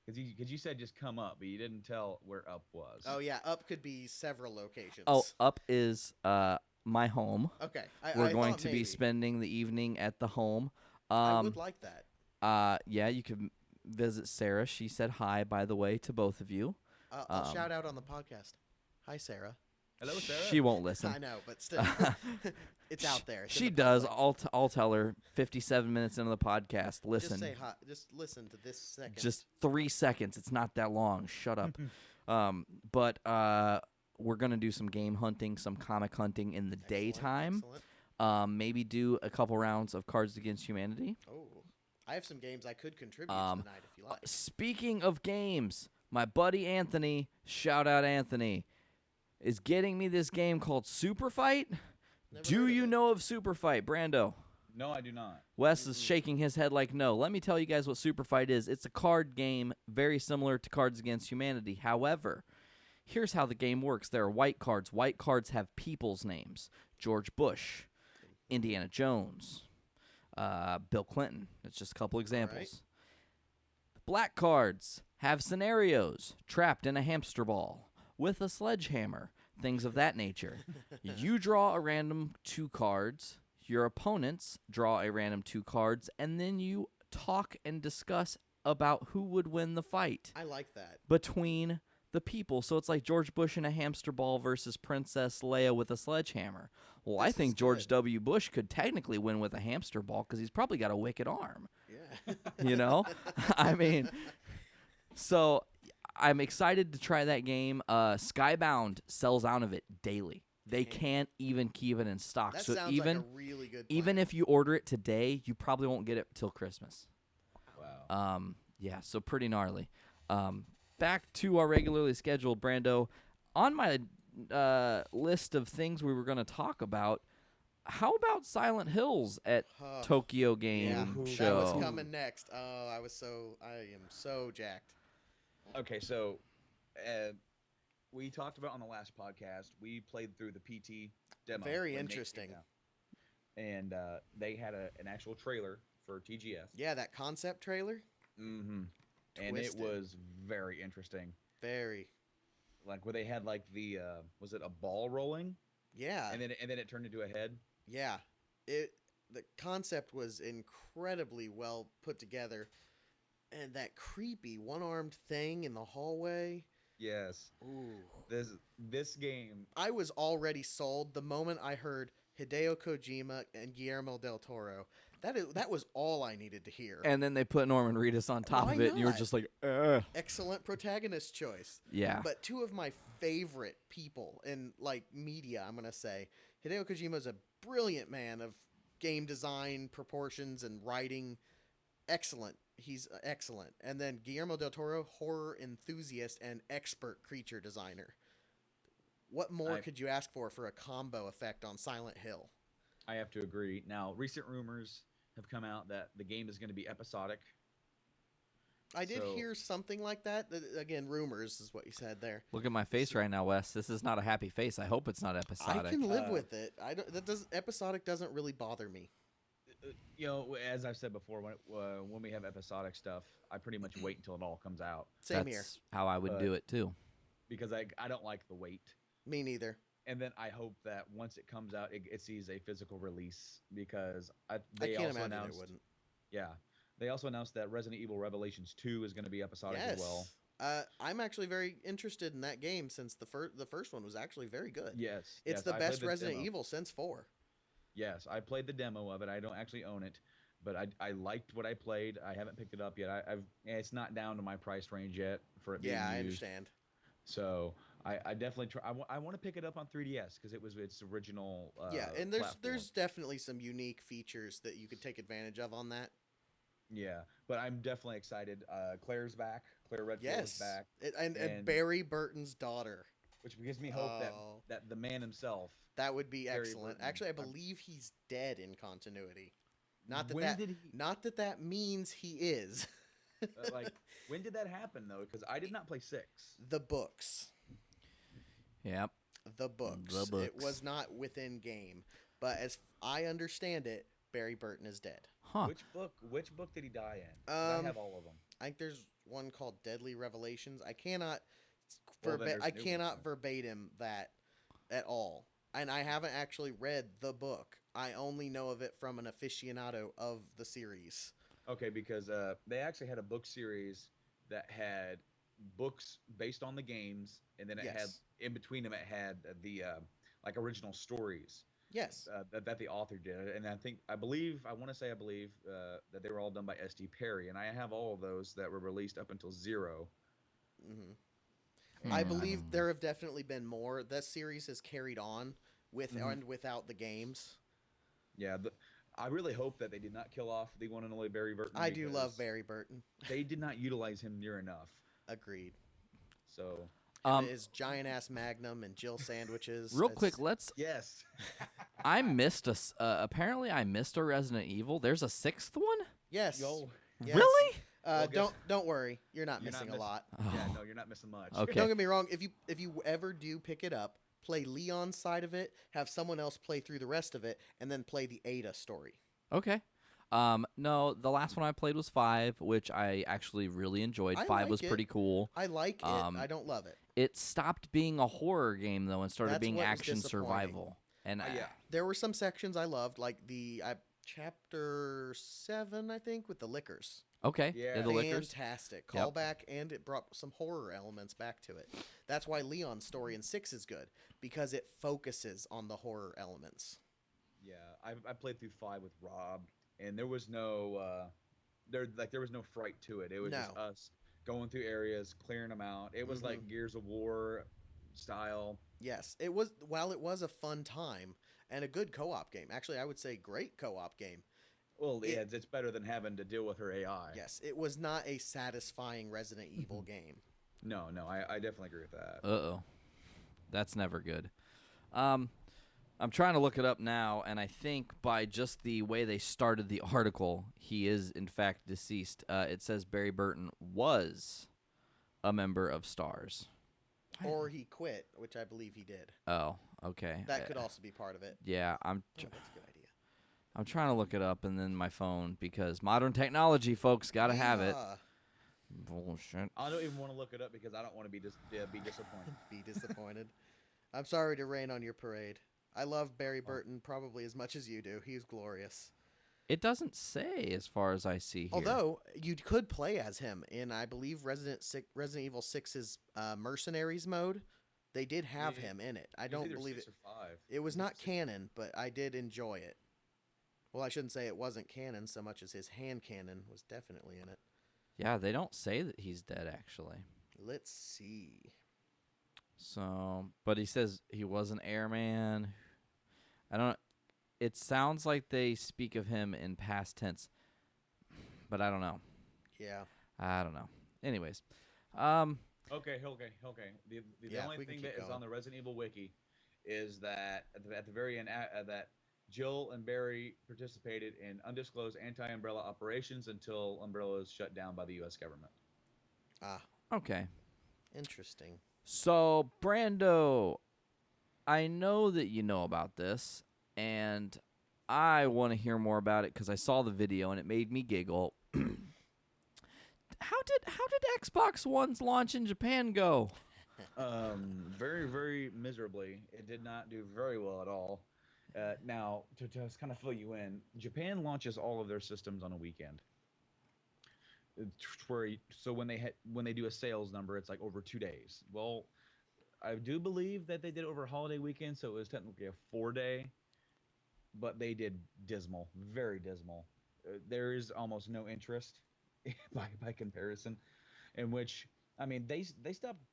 Speaker 3: Because you said just come up, but you didn't tell where up was.
Speaker 4: Oh yeah, up could be several locations.
Speaker 6: Oh, up is my home.
Speaker 4: okay.
Speaker 6: We're
Speaker 4: I
Speaker 6: going
Speaker 4: thought
Speaker 6: to
Speaker 4: maybe.
Speaker 6: be spending the evening at the home.
Speaker 4: I would like that.
Speaker 6: Yeah, you can visit Sarah. She said hi, by the way, to both of you.
Speaker 4: I'll shout out on the podcast. Hi, Sarah.
Speaker 3: Hello, Sarah.
Speaker 6: She won't listen.
Speaker 4: I know, but still, it's out there. It's in
Speaker 6: She
Speaker 4: the
Speaker 6: does.
Speaker 4: public.
Speaker 6: I'll tell her. 57 minutes into the podcast. Listen.
Speaker 4: Just say hi. Just listen to this second.
Speaker 6: Just 3 seconds. It's not that long. Shut up. But we're gonna do some game hunting, some comic hunting in the
Speaker 4: Excellent,
Speaker 6: daytime.
Speaker 4: excellent.
Speaker 6: Maybe do a couple rounds of Cards Against Humanity.
Speaker 4: Oh, I have some games I could contribute
Speaker 6: Um,
Speaker 4: tonight if you like.
Speaker 6: Speaking of games, my buddy Anthony, shout out Anthony, is getting me this game called Super Fight.
Speaker 4: Never
Speaker 6: Do
Speaker 4: heard of
Speaker 6: you
Speaker 4: it.
Speaker 6: know of Super Fight, Brando?
Speaker 3: No, I do not.
Speaker 6: Wes is shaking his head like no. Let me tell you guys what Super Fight is. It's a card game very similar to Cards Against Humanity. However, here's how the game works. There are white cards. White cards have people's names. George Bush, Indiana Jones, Bill Clinton. That's just a couple examples. Black cards have scenarios. Trapped in a hamster ball with a sledgehammer. Things of that nature. You draw a random 2 cards. Your opponents draw a random 2 cards, and then you talk and discuss about who would win the fight
Speaker 4: I like that.
Speaker 6: between the people. So it's like George Bush in a hamster ball versus Princess Leia with a sledgehammer. Well, I
Speaker 4: This
Speaker 6: think
Speaker 4: is
Speaker 6: George
Speaker 4: good.
Speaker 6: W. Bush could technically win with a hamster ball because he's probably got a wicked arm.
Speaker 4: Yeah.
Speaker 6: You know? I mean, so I'm excited to try that game. Skybound sells out of it daily. They can't even keep it in stock.
Speaker 4: That
Speaker 6: so
Speaker 4: sounds
Speaker 6: even
Speaker 4: like a really good
Speaker 6: even
Speaker 4: plan.
Speaker 6: if you order it today, you probably won't get it till Christmas.
Speaker 3: Wow.
Speaker 6: Yeah, so pretty gnarly. Back to our regularly scheduled Brando. On my list of things we were going to talk about, how about Silent Hills at
Speaker 4: Huh.
Speaker 6: Tokyo Game
Speaker 4: That
Speaker 6: Show?
Speaker 4: was coming next. Oh, I am so jacked.
Speaker 3: Okay, so we talked about on the last podcast. We played through the PT demo.
Speaker 4: Very
Speaker 3: when Nate
Speaker 4: interesting.
Speaker 3: came down. And they had an actual trailer for TGF.
Speaker 4: Yeah, that concept trailer.
Speaker 3: Mm-hmm. And it
Speaker 4: Twisted.
Speaker 3: was very interesting.
Speaker 4: Very.
Speaker 3: Like where they had like the was it a ball rolling?
Speaker 4: Yeah.
Speaker 3: And then it turned into a head.
Speaker 4: Yeah. The concept was incredibly well put together, and that creepy one-armed thing in the hallway.
Speaker 3: Yes.
Speaker 4: Ooh.
Speaker 3: This game.
Speaker 4: I was already sold the moment I heard Hideo Kojima and Guillermo del Toro. That was all I needed to hear.
Speaker 6: And then they put Norman Reedus on top
Speaker 4: Why
Speaker 6: of it, and you were
Speaker 4: not?
Speaker 6: just like, ugh.
Speaker 4: Excellent protagonist choice.
Speaker 6: Yeah.
Speaker 4: But two of my favorite people in like media, I'm gonna say, Hideo Kojima is a brilliant man of game design, proportions, and writing. Excellent. He's excellent. And then Guillermo del Toro, horror enthusiast and expert creature designer. What more could you ask for a combo effect on Silent Hill?
Speaker 3: I have to agree. Now, recent rumors have come out that the game is going to be episodic.
Speaker 4: I did
Speaker 3: So-
Speaker 4: hear something like that. Again, rumors is what you said there.
Speaker 6: Look at my face right now, Wes. This is not a happy face. I hope it's not episodic.
Speaker 4: I can live with it. Episodic doesn't really bother me.
Speaker 3: You know, as I've said before, when we have episodic stuff, I pretty much wait until it all comes out
Speaker 4: Same
Speaker 6: That's
Speaker 4: here.
Speaker 6: how I would do it too.
Speaker 3: because I don't like the wait.
Speaker 4: Me neither.
Speaker 3: And then I hope that once it comes out, it sees a physical release because
Speaker 4: I
Speaker 3: they
Speaker 4: can't
Speaker 3: also
Speaker 4: imagine
Speaker 3: announced,
Speaker 4: it wouldn't.
Speaker 3: yeah, they also announced that Resident Evil Revelations 2 is going to be episodic as well.
Speaker 4: I'm actually very interested in that game since the first one was actually very good.
Speaker 3: Yes,
Speaker 4: It's
Speaker 3: yes,
Speaker 4: the
Speaker 3: I
Speaker 4: best
Speaker 3: played
Speaker 4: Resident
Speaker 3: demo.
Speaker 4: Evil since 4.
Speaker 3: Yes, I played the demo of it. I don't actually own it, but I liked what I played. I haven't picked it up yet. It's not down to my price range yet for it being
Speaker 4: Yeah, I
Speaker 3: used.
Speaker 4: understand.
Speaker 3: So I definitely try. I want to pick it up on 3DS because it was its original.
Speaker 4: Yeah, and there's
Speaker 3: platform.
Speaker 4: definitely some unique features that you could take advantage of on that.
Speaker 3: Yeah, but I'm definitely excited. Claire's back. Claire Redfield is
Speaker 4: Yes,
Speaker 3: back,
Speaker 4: and Barry Burton's daughter.
Speaker 3: which gives me hope
Speaker 4: Oh.
Speaker 3: that the man himself.
Speaker 4: That would be
Speaker 3: Barry
Speaker 4: excellent.
Speaker 3: Burton.
Speaker 4: Actually, I believe he's dead in continuity. Not that
Speaker 3: When
Speaker 4: that
Speaker 3: did he-
Speaker 4: not that that means he is.
Speaker 3: Like, when did that happen though? Because I did not play 6.
Speaker 4: The books.
Speaker 6: Yep.
Speaker 4: The books.
Speaker 6: The books.
Speaker 4: It was not within game, but as I understand it, Barry Burton is dead.
Speaker 6: Huh.
Speaker 3: Which book did he die in? 'Cause I have all of them.
Speaker 4: I think there's one called Deadly Revelations. I cannot
Speaker 3: Well, then there's
Speaker 4: I
Speaker 3: new
Speaker 4: cannot
Speaker 3: ones.
Speaker 4: verbatim that at all. And I haven't actually read the book. I only know of it from an aficionado of the series.
Speaker 3: Okay, because they actually had a book series that had books based on the games, and then it had
Speaker 4: Yes.
Speaker 3: in between them it had the like original stories
Speaker 4: Yes.
Speaker 3: that the author did, and I believe that they were all done by S.D. Perry, and I have all of those that were released up until 0.
Speaker 4: I believe there have definitely been more. That series has carried on with and without the games.
Speaker 3: Yeah, I really hope that they did not kill off the one and only Barry Burton.
Speaker 4: I do love
Speaker 3: because
Speaker 4: Barry Burton.
Speaker 3: They did not utilize him near enough.
Speaker 4: Agreed.
Speaker 3: So
Speaker 4: His giant ass Magnum and Jill sandwiches.
Speaker 6: Real
Speaker 4: It's-
Speaker 6: quick, let's.
Speaker 3: yes.
Speaker 6: I missed apparently, I missed a Resident Evil. There's a 6th one.
Speaker 4: Yes.
Speaker 3: Yo.
Speaker 4: Yes.
Speaker 6: Really?
Speaker 3: Well, guess-
Speaker 4: Don't worry. You're not
Speaker 3: You're not
Speaker 4: missing a
Speaker 3: miss-
Speaker 4: lot.
Speaker 3: Yeah, no, you're not missing much.
Speaker 6: Okay.
Speaker 4: Don't get me wrong. If you ever do pick it up, play Leon's side of it, have someone else play through the rest of it, and then play the Ada story.
Speaker 6: Okay. No, the last one I played was 5, which I actually really enjoyed.
Speaker 4: I
Speaker 6: 5
Speaker 4: like
Speaker 6: was
Speaker 4: it.
Speaker 6: pretty cool.
Speaker 4: I like it. I don't love it.
Speaker 6: It stopped being a horror game though and started
Speaker 4: That's
Speaker 6: being
Speaker 4: what was
Speaker 6: action
Speaker 4: disappointing.
Speaker 6: survival. And
Speaker 3: Yeah.
Speaker 4: There were some sections I loved, like the chapter 7, I think, with the liquors.
Speaker 6: okay,
Speaker 3: Yeah.
Speaker 6: the liquors.
Speaker 4: Fantastic
Speaker 6: Yep.
Speaker 4: callback, and it brought some horror elements back to it. That's why Leon's story in 6 is good, because it focuses on the horror elements.
Speaker 3: Yeah, I played through 5 with Rob, and there was no there was no fright to it. It was just
Speaker 4: No.
Speaker 3: us going through areas, clearing them out. It was like Gears of War style.
Speaker 4: Yes, it was. While it was a fun time and a good co-op game, actually, I would say great co-op game.
Speaker 3: Well, yeah, it's better than having to deal with her AI.
Speaker 4: Yes, it was not a satisfying Resident Evil game.
Speaker 3: No, I definitely agree with that.
Speaker 6: Uh-oh. That's never good. I'm trying to look it up now, and I think by just the way they started the article, he is, in fact, deceased. It says Barry Burton was a member of STARS.
Speaker 4: Or he quit, which I believe he did.
Speaker 6: Oh, okay.
Speaker 4: That could also be part of it.
Speaker 6: Yeah,
Speaker 4: Oh, that's a good idea.
Speaker 6: I'm trying to look it up, and then my phone, because modern technology, folks, got to have it. Bullshit.
Speaker 3: I don't even want to look it up because I don't want to be disappointed.
Speaker 4: Be disappointed. I'm sorry to rain on your parade. I love Barry Burton probably as much as you do. He's glorious.
Speaker 6: It doesn't say as far as I see here.
Speaker 4: Although you could play as him in, I believe, Resident Evil 6's Mercenaries mode. They did have him in it. I don't believe it.
Speaker 3: 6 or 5.
Speaker 4: It was not canon, but I did enjoy it. Well, I shouldn't say it wasn't canon so much as his hand cannon was definitely in it.
Speaker 6: Yeah, they don't say that he's dead, actually.
Speaker 4: Let's see.
Speaker 6: So, but he says he was an airman. I don't. It sounds like they speak of him in past tense, but I don't know.
Speaker 4: Yeah.
Speaker 6: I don't know. Anyways,
Speaker 3: Okay. The
Speaker 4: Yeah,
Speaker 3: only
Speaker 4: we can
Speaker 3: thing
Speaker 4: keep
Speaker 3: that is
Speaker 4: going.
Speaker 3: on the Resident Evil wiki is that at the very end that Jill and Barry participated in undisclosed anti-Umbrella operations until Umbrella was shut down by the U.S. government.
Speaker 4: Ah,
Speaker 6: okay.
Speaker 4: interesting.
Speaker 6: So, Brando, I know that you know about this, and I want to hear more about it because I saw the video and it made me giggle. How did Xbox One's launch in Japan go?
Speaker 3: Very, very miserably. It did not do very well at all. Now, to just kind of fill you in, Japan launches all of their systems on a weekend. So when they do a sales number, it's like over 2 days. Well, I do believe that they did it over a holiday weekend, so it was technically a 4-day, but they did dismal, very dismal. There is almost no interest by comparison, in which, I mean, they stopped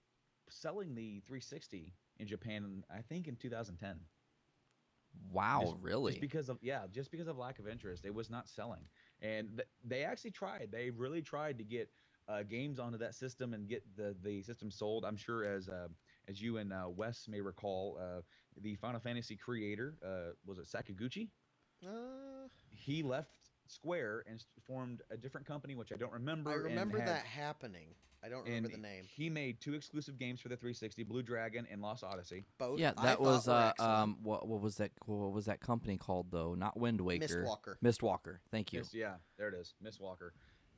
Speaker 3: selling the 360 in Japan, I think, in 2010.
Speaker 6: Wow, really?
Speaker 3: Just because of lack of interest, it was not selling, and they actually tried. They really tried to get games onto that system and get the system sold. I'm sure, as you and Wes may recall, the Final Fantasy creator, was it Sakaguchi? He left Square and formed a different company, which I don't remember.
Speaker 4: I remember that happening. I don't remember the name.
Speaker 3: He made 2 exclusive games for the 360, Blue Dragon and Lost Odyssey.
Speaker 4: Both.
Speaker 6: Yeah,
Speaker 4: I
Speaker 6: that was
Speaker 4: thought were excellent.
Speaker 6: what was that? What was that company called though? Not Wind Waker.
Speaker 4: Mistwalker.
Speaker 6: Mistwalker. Thank you.
Speaker 3: Yeah, there it is, Mistwalker.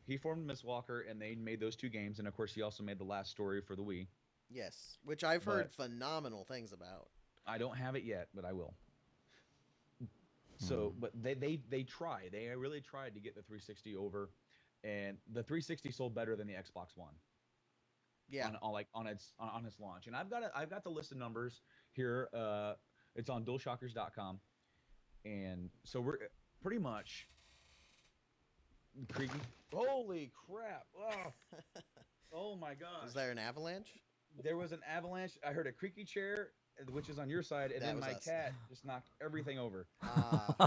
Speaker 3: He formed Mistwalker, and they made those 2 games, and of course, he also made the last story for the Wii.
Speaker 4: Yes, which I've heard phenomenal things about.
Speaker 3: I don't have it yet, but I will. So, but they tried. They really tried to get the 360 over, and the 360 sold better than the Xbox One.
Speaker 4: Yeah.
Speaker 3: On its launch. And I've got the list of numbers here. It's on DualShockers.com, and so we're pretty much creaky. Holy crap! Oh my gosh!
Speaker 4: Was there an avalanche?
Speaker 3: There was an avalanche. I heard a creaky chair, which is on your side, and
Speaker 4: That
Speaker 3: then
Speaker 4: was
Speaker 3: my
Speaker 4: us.
Speaker 3: cat just knocked everything over.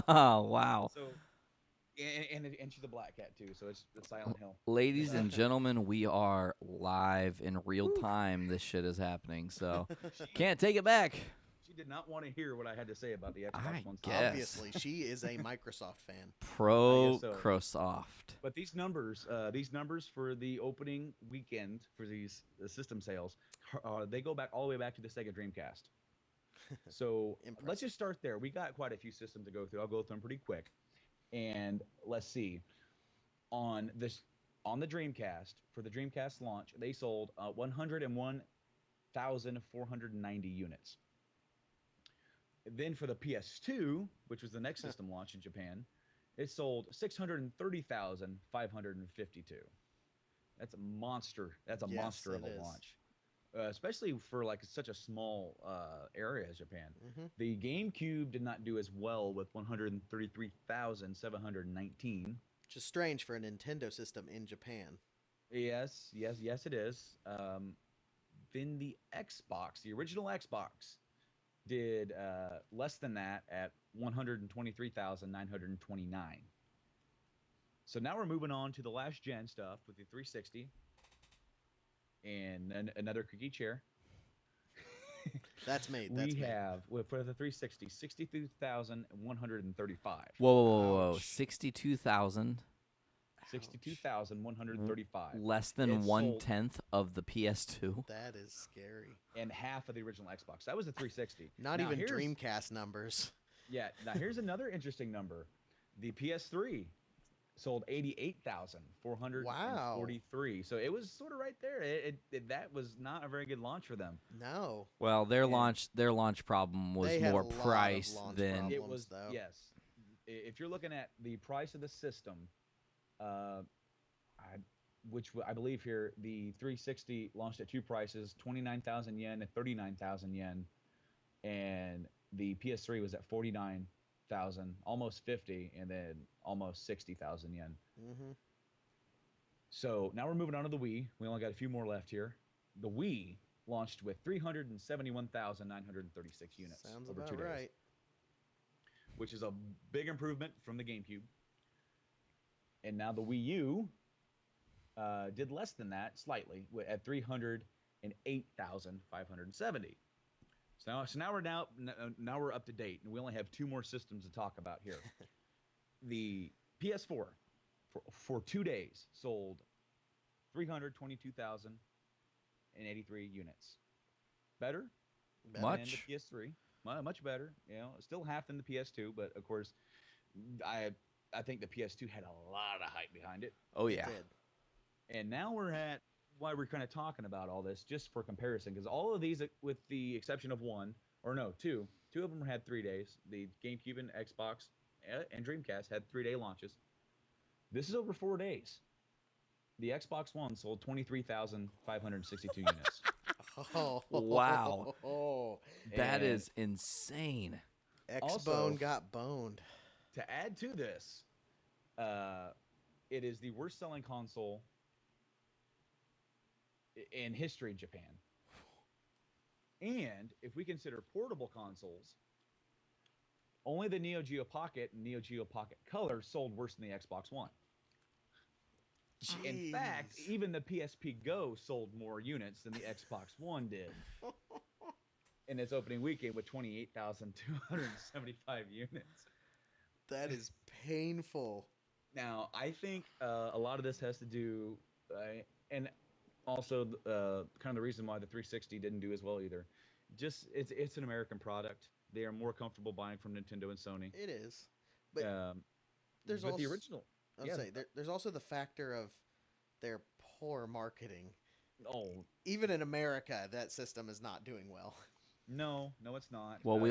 Speaker 6: Oh, wow.
Speaker 3: So, and she's a black cat too, so it's Silent Hill.
Speaker 6: Ladies and gentlemen, we are live in real time. This shit is happening, so can't take it back.
Speaker 3: She did not want to hear what I had to say about the Xbox
Speaker 6: I
Speaker 3: One.
Speaker 6: guess.
Speaker 4: Obviously, she is a Microsoft fan.
Speaker 6: Pro
Speaker 3: so.
Speaker 6: Crosoft.
Speaker 3: But these numbers for the opening weekend for these system sales, they go back all the way back to the Sega Dreamcast. So let's just start there. We got quite a few systems to go through. I'll go through them pretty quick. And let's see. On the Dreamcast, for the Dreamcast launch, they sold 101,490 units. Then for the PS2, which was the next system launch in Japan, it sold 630,552. That's a monster. That's a monster of a launch, especially for like such a small area as Japan.
Speaker 4: Mm-hmm.
Speaker 3: The GameCube did not do as well with 133,719.
Speaker 4: Which is strange for a Nintendo system in Japan.
Speaker 3: Yes, it is. Then the Xbox, the original Xbox, did less than that at 123,929. So now we're moving on to the last gen stuff with the 360 and another creaky chair.
Speaker 7: That's made.
Speaker 3: We have for the 360 62,135.
Speaker 6: Whoa.
Speaker 7: Ouch.
Speaker 6: 62,000.
Speaker 3: 62,135.
Speaker 6: Less than
Speaker 3: It sold-
Speaker 6: 1/10 of the PS2.
Speaker 7: That is scary.
Speaker 3: and half of the original Xbox. That was a 360.
Speaker 7: Not
Speaker 3: Now,
Speaker 7: even
Speaker 3: here's-
Speaker 7: Dreamcast numbers.
Speaker 3: Yeah. Now here's another interesting number. The PS3 sold 88,443. So it was sort of right there. That was not a very good launch for them.
Speaker 7: No.
Speaker 6: Well, their launch problem was
Speaker 7: They had
Speaker 6: more
Speaker 7: a lot of
Speaker 6: price
Speaker 7: launch
Speaker 6: than
Speaker 7: problems.
Speaker 3: It was
Speaker 7: though.
Speaker 3: yes. If you're looking at the price of the system, I believe here the 360 launched at two prices: 29,000 yen and 39,000 yen, and the PS3 was at 49,000, almost 50, and then almost 60,000 yen.
Speaker 7: Mm-hmm.
Speaker 3: So now we're moving on to the Wii. We only got a few more left here. The Wii launched with 371,936 units
Speaker 7: Sounds
Speaker 3: over
Speaker 7: about
Speaker 3: 2 days,
Speaker 7: right.
Speaker 3: which is a big improvement from the GameCube. And now the Wii U did less than that slightly at 308,570. So now we're up to date, and we only have two more systems to talk about here. The PS4 for 2 days sold 322,083 units. Better than
Speaker 6: much.
Speaker 3: the PS3. Much better. You know, still half than the PS2, but of course, I think the PS2 had a lot of hype behind it.
Speaker 6: Oh yeah.
Speaker 7: Did.
Speaker 3: And now we're at why we're kind of talking about all this, just for comparison, because all of these, with the exception of two of them had 3 days. The GameCube and Xbox and Dreamcast had 3-day launches. This is over 4 days. The Xbox One sold 23,562 units.
Speaker 7: Oh,
Speaker 6: Wow. That
Speaker 3: And
Speaker 6: is insane.
Speaker 7: X-Bone
Speaker 3: Also-
Speaker 7: got boned.
Speaker 3: To add to this, it is the worst selling console in history in Japan. And if we consider portable consoles, only the Neo Geo Pocket and Neo Geo Pocket Color sold worse than the Xbox One. In fact,
Speaker 7: Jeez.
Speaker 3: even the PSP Go sold more units than the Xbox One did in its opening weekend with 28,275 units.
Speaker 7: That is painful.
Speaker 3: Now, I think a lot of this has to do, and also kind of the reason why the 360 didn't do as well either. Just it's an American product. They are more comfortable buying from Nintendo and Sony.
Speaker 7: It is. But there's
Speaker 3: but
Speaker 7: also
Speaker 3: the original.
Speaker 7: I would say there's also the factor of their poor marketing.
Speaker 3: Oh
Speaker 7: Even in America, that system is not doing well.
Speaker 3: no, it's not.
Speaker 6: Well,
Speaker 3: It's
Speaker 6: we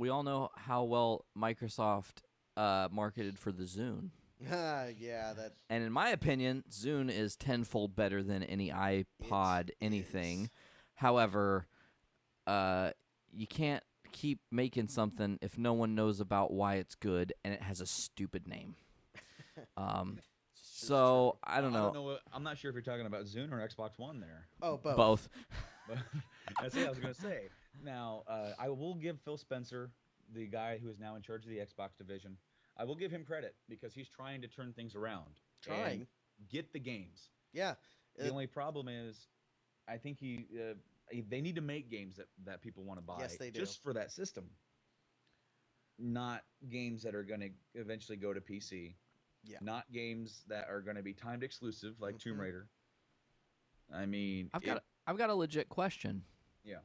Speaker 6: all know how well Microsoft marketed for the Zune.
Speaker 7: Yeah, that
Speaker 6: And in my opinion, Zune is tenfold better than any iPod anything.
Speaker 7: is.
Speaker 6: However, you can't keep making something if no one knows about why it's good and it has a stupid name. So I don't know.
Speaker 3: I'm not sure if you're talking about Zune or Xbox One there.
Speaker 7: Oh, both.
Speaker 6: Both.
Speaker 3: But that's what I was going to say. Now, I will give Phil Spencer, the guy who is now in charge of the Xbox division, I will give him credit because he's trying to turn things around.
Speaker 7: Trying.
Speaker 3: And get the games.
Speaker 7: Yeah.
Speaker 3: The only problem is, I think they need to make games that people want to buy.
Speaker 7: Yes, they do.
Speaker 3: Just for that system. Not games that are going to eventually go to PC.
Speaker 7: Yeah.
Speaker 3: Not games that are going to be timed exclusive like Tomb
Speaker 7: Mhm.
Speaker 3: Raider. I mean,
Speaker 6: I've got a legit question.
Speaker 3: yeah.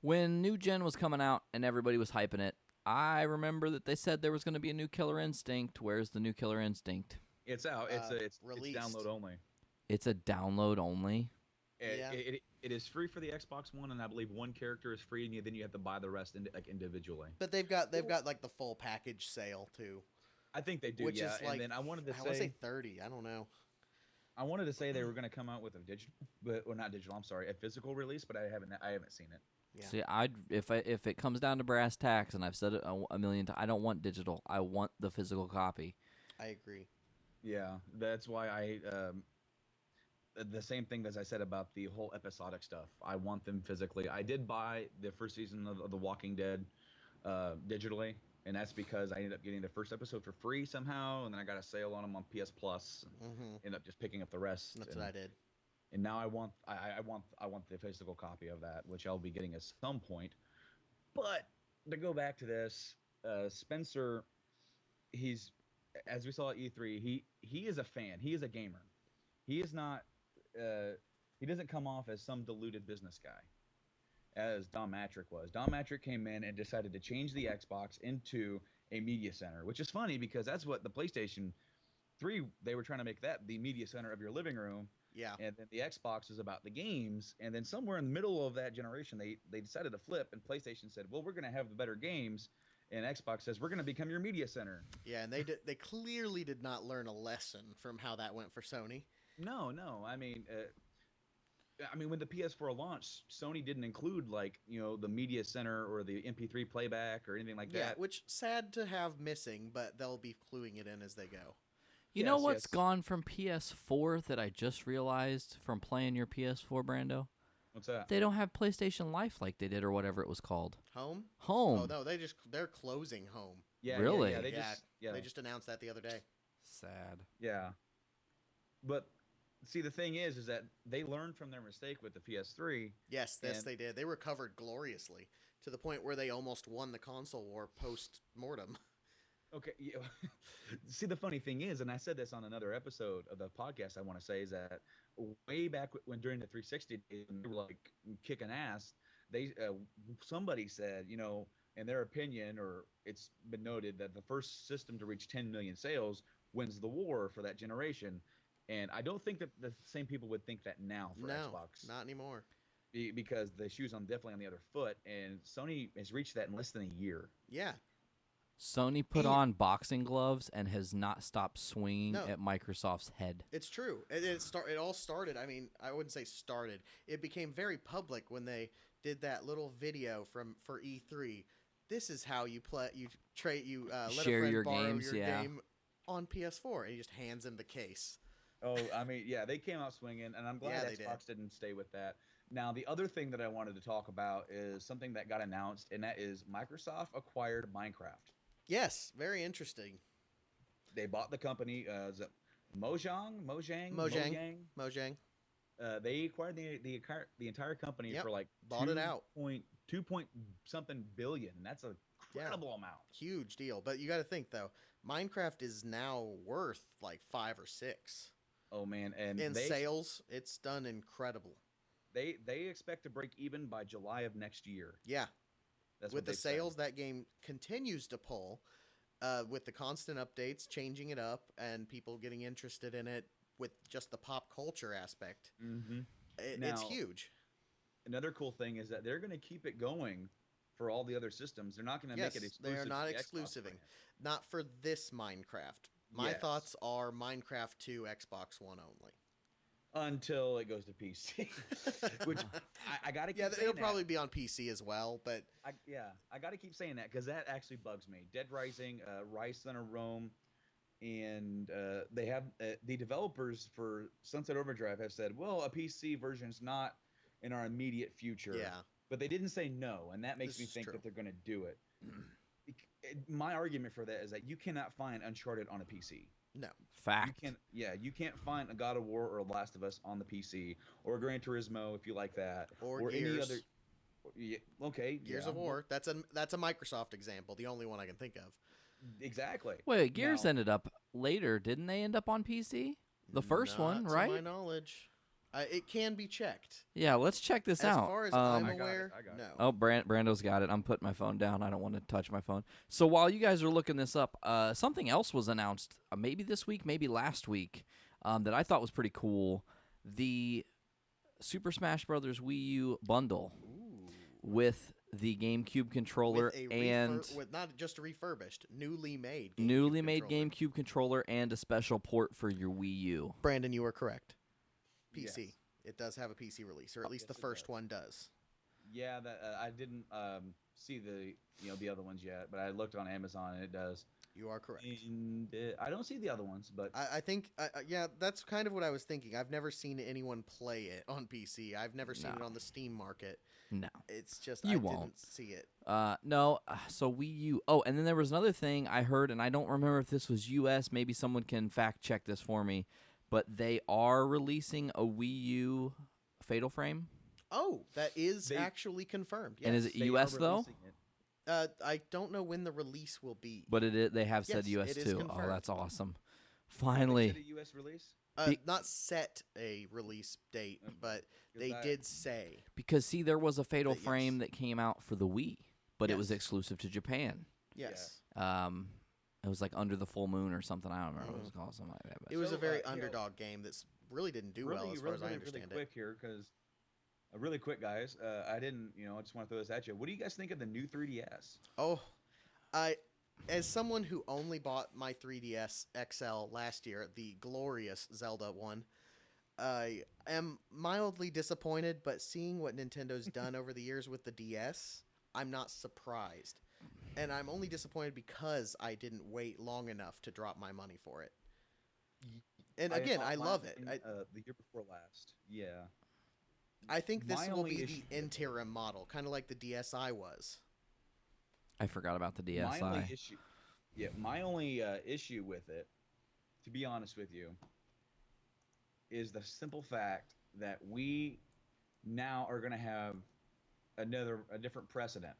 Speaker 6: When New Gen was coming out and everybody was hyping it, I remember that they said there was going to be a new Killer Instinct. Where's the new Killer Instinct?
Speaker 3: It's out. It's
Speaker 7: released.
Speaker 3: download only.
Speaker 6: It's a download only.
Speaker 7: Yeah.
Speaker 3: It is free for the Xbox One, and I believe one character is free, and then you have to buy the rest individually.
Speaker 7: But they've got like the full package sale too,
Speaker 3: I think they do.
Speaker 7: which
Speaker 3: yeah.
Speaker 7: is like
Speaker 3: And then I wanted to
Speaker 7: I want to say
Speaker 3: say
Speaker 7: 30. I don't know.
Speaker 3: they were going to come out with a digital, not digital. I'm sorry, a physical release, but I haven't seen it.
Speaker 7: Yeah.
Speaker 6: See, if it comes down to brass tacks, and I've said it a million times, I don't want digital. I want the physical copy.
Speaker 7: I agree.
Speaker 3: Yeah, that's why the same thing as I said about the whole episodic stuff. I want them physically. I did buy the first season of The Walking Dead digitally, and that's because I ended up getting the first episode for free somehow, and then I got a sale on them on PS Plus, and ended up just picking up the rest.
Speaker 7: That's what I did.
Speaker 3: And now I want the physical copy of that, which I'll be getting at some point. But to go back to this, Spencer, he's, as we saw at E3, he is a fan. He is a gamer. He is not. He doesn't come off as some deluded business guy, as Don Matrick was. Don Matrick came in and decided to change the Xbox into a media center, which is funny because that's what the PlayStation 3, they were trying to make that the media center of your living room.
Speaker 7: Yeah.
Speaker 3: And then the Xbox is about the games. And then somewhere in the middle of that generation, they decided to flip, and PlayStation said, well, we're going to have the better games. And Xbox says, we're going to become your media center.
Speaker 7: Yeah, and they clearly did not learn a lesson from how that went for Sony.
Speaker 3: No. I mean, when the PS4 launched, Sony didn't include, like, the media center or the MP3 playback or anything like that.
Speaker 7: Which sad to have missing, but they'll be cluing it in as they go.
Speaker 6: You know
Speaker 3: Yes,
Speaker 6: what's
Speaker 3: yes.
Speaker 6: gone from PS4 that I just realized from playing your PS4, Brando?
Speaker 3: What's that?
Speaker 6: They don't have PlayStation Life like they did, or whatever it was called.
Speaker 7: Home?
Speaker 6: Home.
Speaker 7: Oh no, they're closing Home.
Speaker 3: Yeah,
Speaker 6: Really?
Speaker 3: Yeah,
Speaker 7: They just announced that the other day.
Speaker 6: Sad.
Speaker 3: Yeah. But see, the thing is that they learned from their mistake with the PS3.
Speaker 7: Yes,
Speaker 3: And-
Speaker 7: they did. They recovered gloriously to the point where they almost won the console war post mortem.
Speaker 3: Okay. Yeah. See, the funny thing is, and I said this on another episode of the podcast, I want to say, is that way back when during the 360 days, when they were like kicking ass, they somebody said, in their opinion, or it's been noted, that the first system to reach 10 million sales wins the war for that generation. And I don't think that the same people would think that now for
Speaker 7: No,
Speaker 3: Xbox.
Speaker 7: not anymore.
Speaker 3: Because the shoe's definitely on the other foot, and Sony has reached that in less than a year.
Speaker 7: Yeah.
Speaker 6: Sony put on boxing gloves and has not stopped swinging
Speaker 7: No.
Speaker 6: at Microsoft's head.
Speaker 7: It's true. It all started. I mean, I wouldn't say started. It became very public when they did that little video for E3. This is how you play. You let
Speaker 6: Share
Speaker 7: a friend
Speaker 6: your
Speaker 7: borrow
Speaker 6: games,
Speaker 7: your
Speaker 6: yeah.
Speaker 7: game on PS4, and he just hands him the case.
Speaker 3: Oh, I mean, yeah, they came out swinging, and I'm glad
Speaker 7: Yeah, they
Speaker 3: Xbox didn't stay with that. Now, the other thing that I wanted to talk about is something that got announced, and that is Microsoft acquired Minecraft.
Speaker 7: Yes, very interesting.
Speaker 3: They bought the company, is it Mojang?
Speaker 7: Mojang.
Speaker 3: They acquired the entire company
Speaker 7: Yep,
Speaker 3: for like
Speaker 7: bought it out.
Speaker 3: 2 point something billion. That's an incredible amount.
Speaker 7: Huge deal. But you got to think though, Minecraft is now worth like 5 or 6
Speaker 3: Oh man, and
Speaker 7: in
Speaker 3: they
Speaker 7: sales. It's done incredible.
Speaker 3: they expect to break even by July of next year.
Speaker 7: Yeah.
Speaker 3: That's
Speaker 7: With
Speaker 3: what
Speaker 7: the
Speaker 3: they've said.
Speaker 7: sales, that game continues to pull. With the constant updates, changing it up, and people getting interested in it with just the pop culture aspect.
Speaker 3: Mm-hmm.
Speaker 7: It's
Speaker 3: Now-
Speaker 7: huge.
Speaker 3: Another cool thing is that they're going to keep it going for all the other systems. They're not going to
Speaker 7: Yes,
Speaker 3: make it
Speaker 7: they
Speaker 3: exclusive.
Speaker 7: are not
Speaker 3: to the Xbox
Speaker 7: exclusive.
Speaker 3: brand.
Speaker 7: Not for this Minecraft. My
Speaker 3: Yes.
Speaker 7: thoughts are Minecraft 2, Xbox One only.
Speaker 3: Until it goes to PC, which I got to keep
Speaker 7: Yeah,
Speaker 3: saying
Speaker 7: it'll
Speaker 3: that.
Speaker 7: probably be on PC as well, but
Speaker 3: I got to keep saying that because that actually bugs me. Dead Rising, Rise Son of Rome, and they have the developers for Sunset Overdrive have said, well, a PC version's not in our immediate future.
Speaker 7: yeah.
Speaker 3: But they didn't say no, and that makes
Speaker 7: This
Speaker 3: me
Speaker 7: is
Speaker 3: think
Speaker 7: true.
Speaker 3: that they're going to do it. My argument for that is that you cannot find Uncharted on a PC.
Speaker 7: No.
Speaker 6: Fact.
Speaker 3: You can't find a God of War or a Last of Us on the PC, or Gran Turismo if you like that,
Speaker 7: Or
Speaker 3: any
Speaker 7: Gears.
Speaker 3: other. Yeah, okay,
Speaker 7: Gears
Speaker 3: yeah,
Speaker 7: of War. That's a Microsoft example, the only one I can think of.
Speaker 3: exactly.
Speaker 6: Wait, Gears
Speaker 3: Now-
Speaker 6: ended up later, didn't they end up on PC? The first one,
Speaker 7: Not
Speaker 6: right?
Speaker 7: To my knowledge. It can be checked.
Speaker 6: Yeah, let's check this
Speaker 7: As
Speaker 6: out.
Speaker 7: far as
Speaker 3: I
Speaker 7: I'm
Speaker 3: got it,
Speaker 7: aware,
Speaker 3: I got it.
Speaker 7: no.
Speaker 6: Oh, Brando's got it. I'm putting my phone down. I don't want to touch my phone. So while you guys are looking this up, something else was announced maybe this week, maybe last week, that I thought was pretty cool. The Super Smash Brothers Wii U bundle with the GameCube controller
Speaker 7: With a
Speaker 6: and
Speaker 7: with not just refurbished, newly made.
Speaker 6: newly made
Speaker 7: controller.
Speaker 6: GameCube controller and a special port for your Wii U.
Speaker 7: Brandon, you were correct. PC.
Speaker 3: Yes.
Speaker 7: It does have a PC release, or at least
Speaker 3: Yes,
Speaker 7: the
Speaker 3: it
Speaker 7: first
Speaker 3: does.
Speaker 7: one does.
Speaker 3: Yeah, that I didn't see the other ones yet, but I looked on Amazon and it does.
Speaker 7: You are correct.
Speaker 3: And I don't see the other ones, but
Speaker 7: I think, yeah, that's kind of what I was thinking. I've never seen anyone play it on PC. I've never seen it on the Steam market.
Speaker 6: No.
Speaker 7: It's just
Speaker 6: You
Speaker 7: I
Speaker 6: won't.
Speaker 7: didn't see it.
Speaker 6: No. So Wii U. Oh, and then there was another thing I heard, and I don't remember if this was U.S. Maybe someone can fact check this for me, but they are releasing a Wii U Fatal Frame.
Speaker 7: Oh, that is actually confirmed. Yes.
Speaker 6: And is it
Speaker 3: they are
Speaker 6: U.S. though?
Speaker 3: releasing it.
Speaker 7: I don't know when the release will be.
Speaker 6: But they have said
Speaker 7: Yes,
Speaker 6: U.S.
Speaker 7: it is
Speaker 6: too. Oh,
Speaker 7: confirmed.
Speaker 6: that's awesome.
Speaker 3: They
Speaker 6: Finally.
Speaker 3: said a U.S. release?
Speaker 7: Not set a release date, but they did say.
Speaker 6: Because, see, there was a Fatal
Speaker 7: Yes.
Speaker 6: Frame that came out for the Wii, but it was
Speaker 7: Yes.
Speaker 6: exclusive to Japan.
Speaker 7: Yes.
Speaker 6: It was like Under the Full Moon or something. I don't remember what it was called. Something like that. But
Speaker 7: It was
Speaker 3: So,
Speaker 7: a very
Speaker 3: you know,
Speaker 7: underdog game that really didn't do well as far as I understand
Speaker 3: really quick here, because really quick, guys. I didn't, I just want to throw this at you. What do you guys think of the new 3DS?
Speaker 7: Oh, as someone who only bought my 3DS XL last year, the glorious Zelda one, I am mildly disappointed, but seeing what Nintendo's done over the years with the DS, I'm not surprised. And I'm only disappointed because I didn't wait long enough to drop my money for it. And again,
Speaker 3: bought
Speaker 7: I
Speaker 3: mine,
Speaker 7: love it.
Speaker 3: the year before last. Yeah.
Speaker 7: I think this
Speaker 3: my
Speaker 7: will
Speaker 3: only
Speaker 7: be
Speaker 3: issue-
Speaker 7: the interim model, kind of like the DSi was.
Speaker 6: I forgot about the DSi.
Speaker 3: My only issue with it, to be honest with you, is the simple fact that we now are going to have a different precedent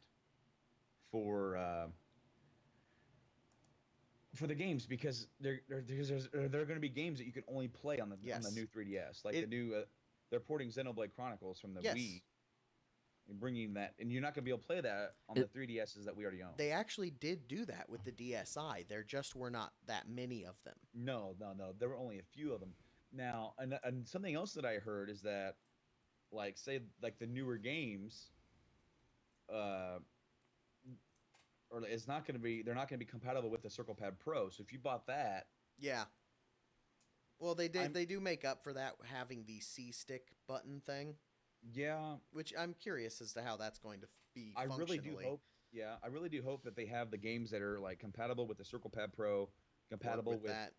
Speaker 3: for the games, because there are going to be games that you can only play on the new 3DS, like the new they're porting Xenoblade Chronicles from the Wii. And bringing that, and you're not going to be able to play that on the 3DSs that we already own.
Speaker 7: They actually did do that with the DSi. There just were not that many of them.
Speaker 3: No. There were only a few of them. Now, and something else that I heard is that, like, say, like the newer games, or it's not going to be, they're not going to be compatible with the Circle Pad Pro. So if you bought that,
Speaker 7: yeah. Well, they do make up for that having the C stick button thing.
Speaker 3: yeah,
Speaker 7: Which I'm curious as to how that's going to be.
Speaker 3: I really do
Speaker 7: functionally.
Speaker 3: hope. Yeah, I really do hope that they have the games that are like compatible with the Circle Pad Pro, compatible
Speaker 7: Work
Speaker 3: with
Speaker 7: that.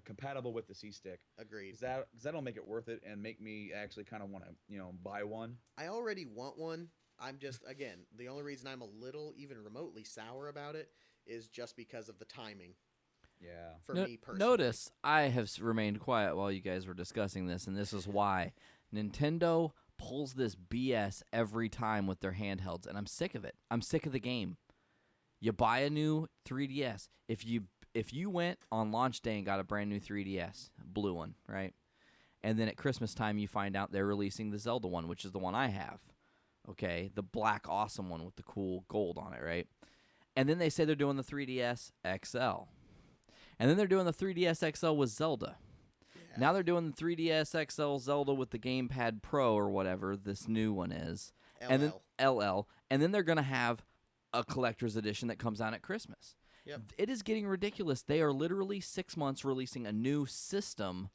Speaker 3: compatible with the C stick.
Speaker 7: Agreed.
Speaker 3: Because that'll make it worth it and make me actually kind of want to buy one.
Speaker 7: I already want one. I'm just, again, the only reason I'm a little even remotely sour about it is just because of the timing
Speaker 3: Yeah.
Speaker 7: for me personally.
Speaker 6: Notice I have remained quiet while you guys were discussing this, and this is why. Nintendo pulls this BS every time with their handhelds, and I'm sick of it. I'm sick of the game. You buy a new 3DS. If you went on launch day and got a brand new 3DS, blue one, right? And then at Christmas time you find out they're releasing the Zelda one, which is the one I have. Okay, the black awesome one with the cool gold on it, right? And then they say they're doing the 3DS XL. And then they're doing the 3DS XL with Zelda.
Speaker 7: Yeah.
Speaker 6: Now they're doing the 3DS XL Zelda with the Gamepad Pro or whatever this new one is. And then LL. And then they're going to have a collector's edition that comes out at Christmas.
Speaker 7: Yep.
Speaker 6: It is getting ridiculous. They are literally 6 months releasing a new system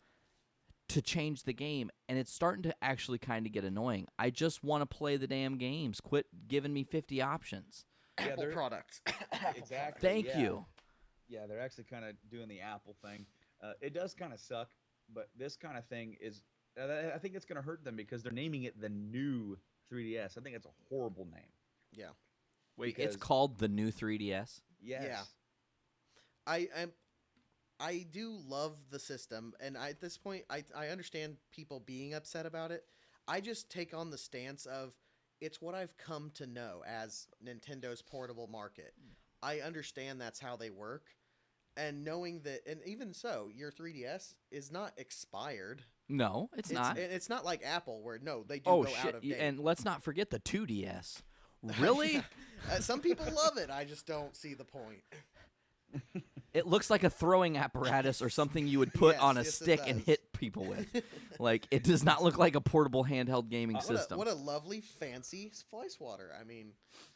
Speaker 6: to change the game, and it's starting to actually kind of get annoying. I just want to play the damn games. Quit giving me 50 options.
Speaker 7: Apple
Speaker 3: they're-
Speaker 7: products.
Speaker 3: Exactly.
Speaker 6: Thank
Speaker 3: yeah.
Speaker 6: you.
Speaker 3: Yeah, they're actually kind of doing the Apple thing. It does kind of suck, but this kind of thing is, I think it's going to hurt them because they're naming it the new 3DS. I think it's a horrible name.
Speaker 7: Yeah.
Speaker 6: Wait,
Speaker 3: Because-
Speaker 6: it's called the new 3DS?
Speaker 3: Yes.
Speaker 7: Yeah. I do love the system, and at this point, I understand people being upset about it. I just take on the stance of it's what I've come to know as Nintendo's portable market. I understand that's how they work, and knowing that, and even so, your 3DS is not expired.
Speaker 6: No, it's not.
Speaker 7: And it's not like Apple where no, they do
Speaker 6: Oh,
Speaker 7: go out
Speaker 6: shit.
Speaker 7: of date.
Speaker 6: And let's not forget the 2DS. Really?
Speaker 7: Some people love it. I just don't see the point.
Speaker 6: It looks like a throwing apparatus or something you would put
Speaker 7: Yes,
Speaker 6: on a
Speaker 7: yes, it
Speaker 6: stick and
Speaker 7: does.
Speaker 6: hit people with. Like, it does not look like a portable handheld gaming system.
Speaker 7: What a lovely, fancy fly swatter. I mean,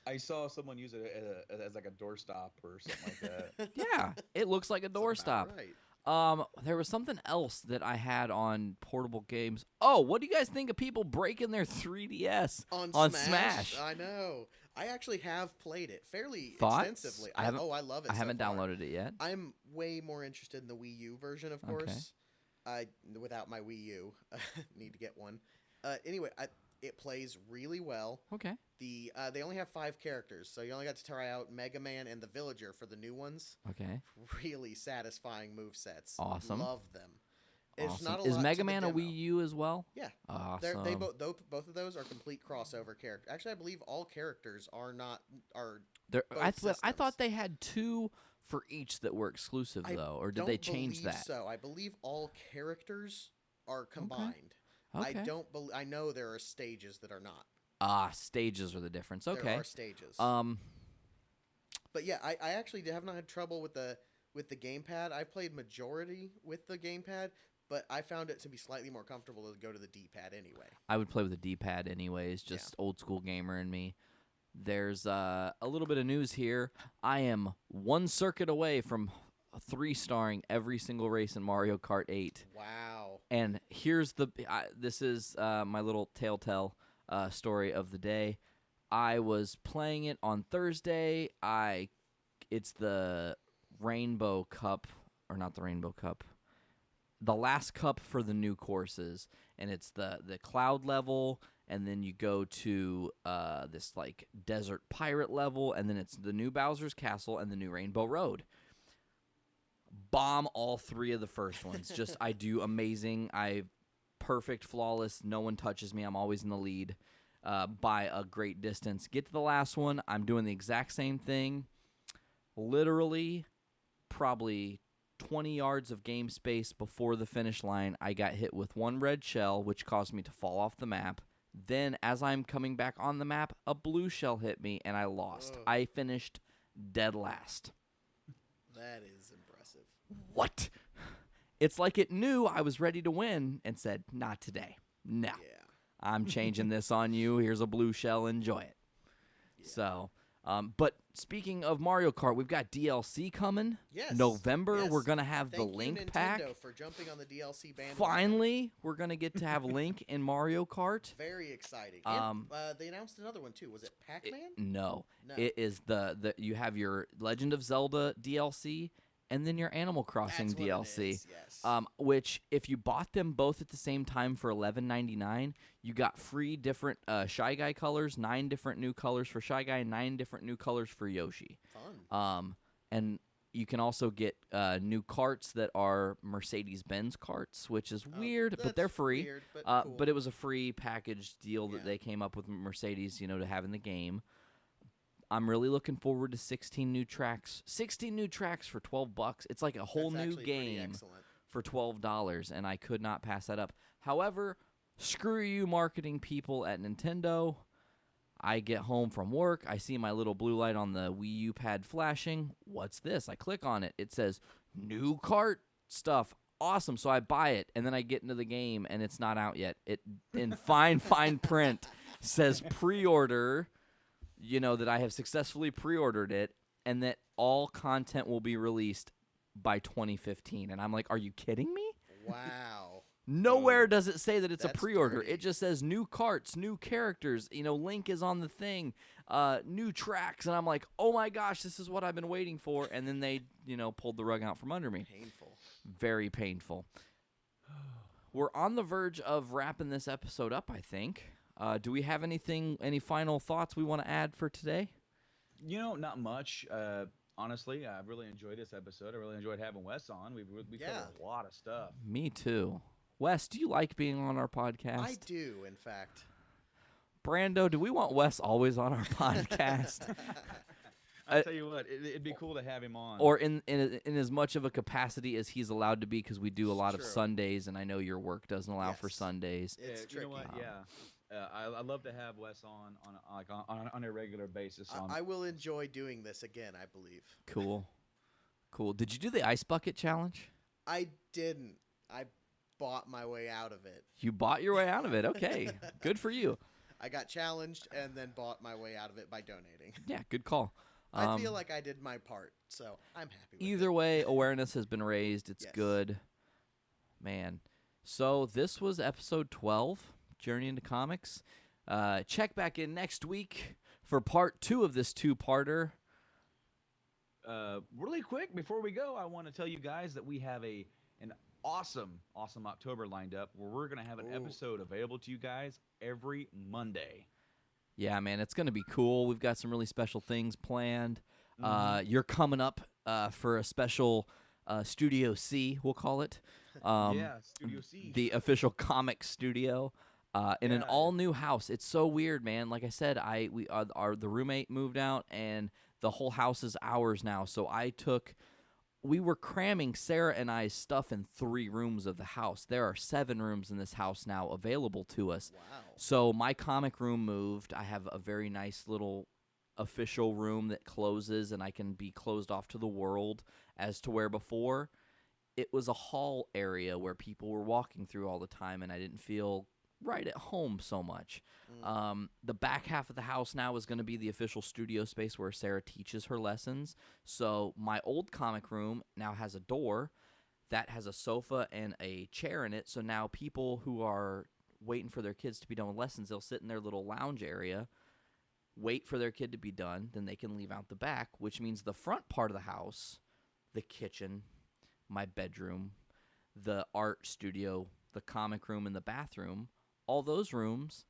Speaker 3: I saw someone use it as like a doorstop or something like that.
Speaker 6: Yeah, it looks like a doorstop.
Speaker 7: right.
Speaker 6: There was something else that I had on portable games. Oh, what do you guys think of people breaking their 3DS
Speaker 7: On
Speaker 6: Smash?
Speaker 7: I know. I actually have played it fairly
Speaker 6: Thoughts?
Speaker 7: extensively.
Speaker 6: I haven't-
Speaker 7: I love it.
Speaker 6: I haven't
Speaker 7: so far.
Speaker 6: downloaded it yet.
Speaker 7: I'm way more interested in the Wii U version, of course. Without my Wii U, need to get one. Anyway, it plays really well.
Speaker 6: Okay.
Speaker 7: They only have 5 characters, so you only got to try out Mega Man and the Villager for the new ones.
Speaker 6: Okay.
Speaker 7: Really satisfying movesets.
Speaker 6: Awesome.
Speaker 7: Love them. It's
Speaker 6: Awesome.
Speaker 7: not a
Speaker 6: Is
Speaker 7: lot
Speaker 6: Mega
Speaker 7: to the
Speaker 6: Man a
Speaker 7: demo.
Speaker 6: Wii U as well?
Speaker 7: Yeah.
Speaker 6: Awesome.
Speaker 7: They both of those are complete crossover characters. Actually, I believe all characters are not are.
Speaker 6: There,
Speaker 7: both
Speaker 6: I
Speaker 7: systems.
Speaker 6: thought they had 2 for each that were exclusive though, or did they change that?
Speaker 7: So I believe all characters are combined.
Speaker 6: Okay.
Speaker 7: I don't. I know there are stages that are not.
Speaker 6: Stages are the difference. Okay.
Speaker 7: There are stages. But yeah, I actually have not had trouble with the gamepad. I played majority with the gamepad, but I found it to be slightly more comfortable to go to the D-pad anyway.
Speaker 6: I would play with the D-pad anyways, just old school gamer in me. There's a little bit of news here. I am 1 circuit away from 3-starring every single race in Mario Kart 8.
Speaker 7: Wow.
Speaker 6: And here's this is my little telltale story of the day. I was playing it on Thursday. It's the Rainbow Cup, or not the Rainbow Cup, the last cup for the new courses, and it's the cloud level, and then you go to this like desert pirate level, and then it's the new Bowser's Castle and the new Rainbow Road. Bomb all 3 of the first ones. Just I do amazing. Perfect, flawless. No one touches me. I'm always in the lead by a great distance. Get to the last one. I'm doing the exact same thing. Literally, probably 20 yards of game space before the finish line, I got hit with 1 red shell, which caused me to fall off the map. Then, as I'm coming back on the map, a blue shell hit me, and I lost.
Speaker 7: Ugh.
Speaker 6: I finished dead last.
Speaker 7: That is impressive.
Speaker 6: What? It's like it knew I was ready to win and said, not today. No.
Speaker 7: Yeah.
Speaker 6: I'm changing this on you. Here's a blue shell. Enjoy it.
Speaker 7: Yeah.
Speaker 6: So, but speaking of Mario Kart, we've got DLC coming.
Speaker 7: Yes.
Speaker 6: November,
Speaker 7: Yes.
Speaker 6: we're going to have
Speaker 7: Thank
Speaker 6: the
Speaker 7: you,
Speaker 6: Link
Speaker 7: Nintendo,
Speaker 6: pack.
Speaker 7: for jumping on the DLC bandwagon.
Speaker 6: Finally, we're going to get to have Link in Mario Kart.
Speaker 7: Very exciting. They announced another one too. Was it Pac-Man?
Speaker 6: No.
Speaker 7: No.
Speaker 6: It is the you have your Legend of Zelda DLC and then your Animal Crossing
Speaker 7: That's what it
Speaker 6: DLC.
Speaker 7: is, yes.
Speaker 6: Which if you bought them both at the same time for $11.99, you got free different Shy Guy colors, 9 different new colors for Shy Guy, 9 different new colors for Yoshi.
Speaker 7: Fun.
Speaker 6: And you can also get new carts that are Mercedes-Benz carts, which is weird, but they're
Speaker 7: that's
Speaker 6: free.
Speaker 7: weird, but cool.
Speaker 6: But it was a free package deal that
Speaker 7: Yeah.
Speaker 6: they came up with Mercedes, to have in the game. I'm really looking forward to 16 new tracks. 16 new tracks for $12. It's like a whole
Speaker 7: That's
Speaker 6: new
Speaker 7: actually pretty
Speaker 6: game
Speaker 7: excellent.
Speaker 6: for $12, and I could not pass that up. However, screw you marketing people at Nintendo. I get home from work. I see my little blue light on the Wii U pad flashing. What's this? I click on it. It says, new cart stuff. Awesome. So I buy it, and then I get into the game, and it's not out yet. It in fine print says pre-order, that I have successfully pre-ordered it, and that all content will be released by 2015. And I'm like, are you kidding me?
Speaker 7: Wow.
Speaker 6: Nowhere does it say that it's a
Speaker 7: That's
Speaker 6: pre-order.
Speaker 7: dirty.
Speaker 6: It just says new carts, new characters. Link is on the thing, new tracks, and I'm like, oh my gosh, this is what I've been waiting for. And then they, pulled the rug out from under me.
Speaker 7: Painful.
Speaker 6: Very painful. We're on the verge of wrapping this episode up, I think. Do we have any final thoughts we want to add for today?
Speaker 3: Not much. Honestly, I really enjoyed this episode. I really enjoyed having Wes on. We covered a lot of stuff.
Speaker 6: Me too. Wes, do you like being on our podcast?
Speaker 7: I do, in fact.
Speaker 6: Brando, do we want Wes always on our podcast?
Speaker 3: I'll tell you what, it'd be cool to have him on.
Speaker 6: Or in as much of a capacity as he's allowed to be, because we do a lot of
Speaker 7: True.
Speaker 6: Sundays, and I know your work doesn't allow for
Speaker 7: Yes.
Speaker 6: Sundays.
Speaker 7: It's
Speaker 3: You
Speaker 7: tricky.
Speaker 3: know what? Yeah. I'd love to have Wes on a regular basis.
Speaker 7: I will enjoy doing this again, I believe.
Speaker 6: Cool. Did you do the ice bucket challenge?
Speaker 7: I didn't. I bought my way out of it.
Speaker 6: You bought your way out of it. Okay. Good for you.
Speaker 7: I got challenged and then bought my way out of it by donating.
Speaker 6: Yeah, good call.
Speaker 7: I feel like I did my part, so I'm happy with
Speaker 6: Either
Speaker 7: it.
Speaker 6: way, awareness has been raised. It's
Speaker 7: Yes.
Speaker 6: good. Man. So this was episode 12, Journey into Comics. Check back in next week for part 2 of this 2-parter.
Speaker 3: Really quick before we go, I want to tell you guys that we have an awesome October lined up where we're going to have an episode available to you guys every Monday.
Speaker 6: Yeah, man, it's going to be cool. We've got some really special things planned. You're coming up for a special Studio C, we'll call it.
Speaker 3: Studio C.
Speaker 6: The official comic studio in an all-new house. It's so weird, man. Like I said, the roommate moved out, and the whole house is ours now. So we were cramming Sarah and I's stuff in 3 rooms of the house. There are 7 rooms in this house now available to us.
Speaker 7: Wow.
Speaker 6: So my comic room moved. I have a very nice little official room that closes, and I can be closed off to the world, as to where before it was a hall area where people were walking through all the time, and I didn't feel right at home so much. The back half of the house now is going to be the official studio space where Sarah teaches her lessons. So my old comic room now has a door that has a sofa and a chair in it. So now people who are waiting for their kids to be done with lessons, they'll sit in their little lounge area, wait for their kid to be done, then they can leave out the back, which means the front part of the house, the kitchen, my bedroom, the art studio, the comic room, and the bathroom, all those rooms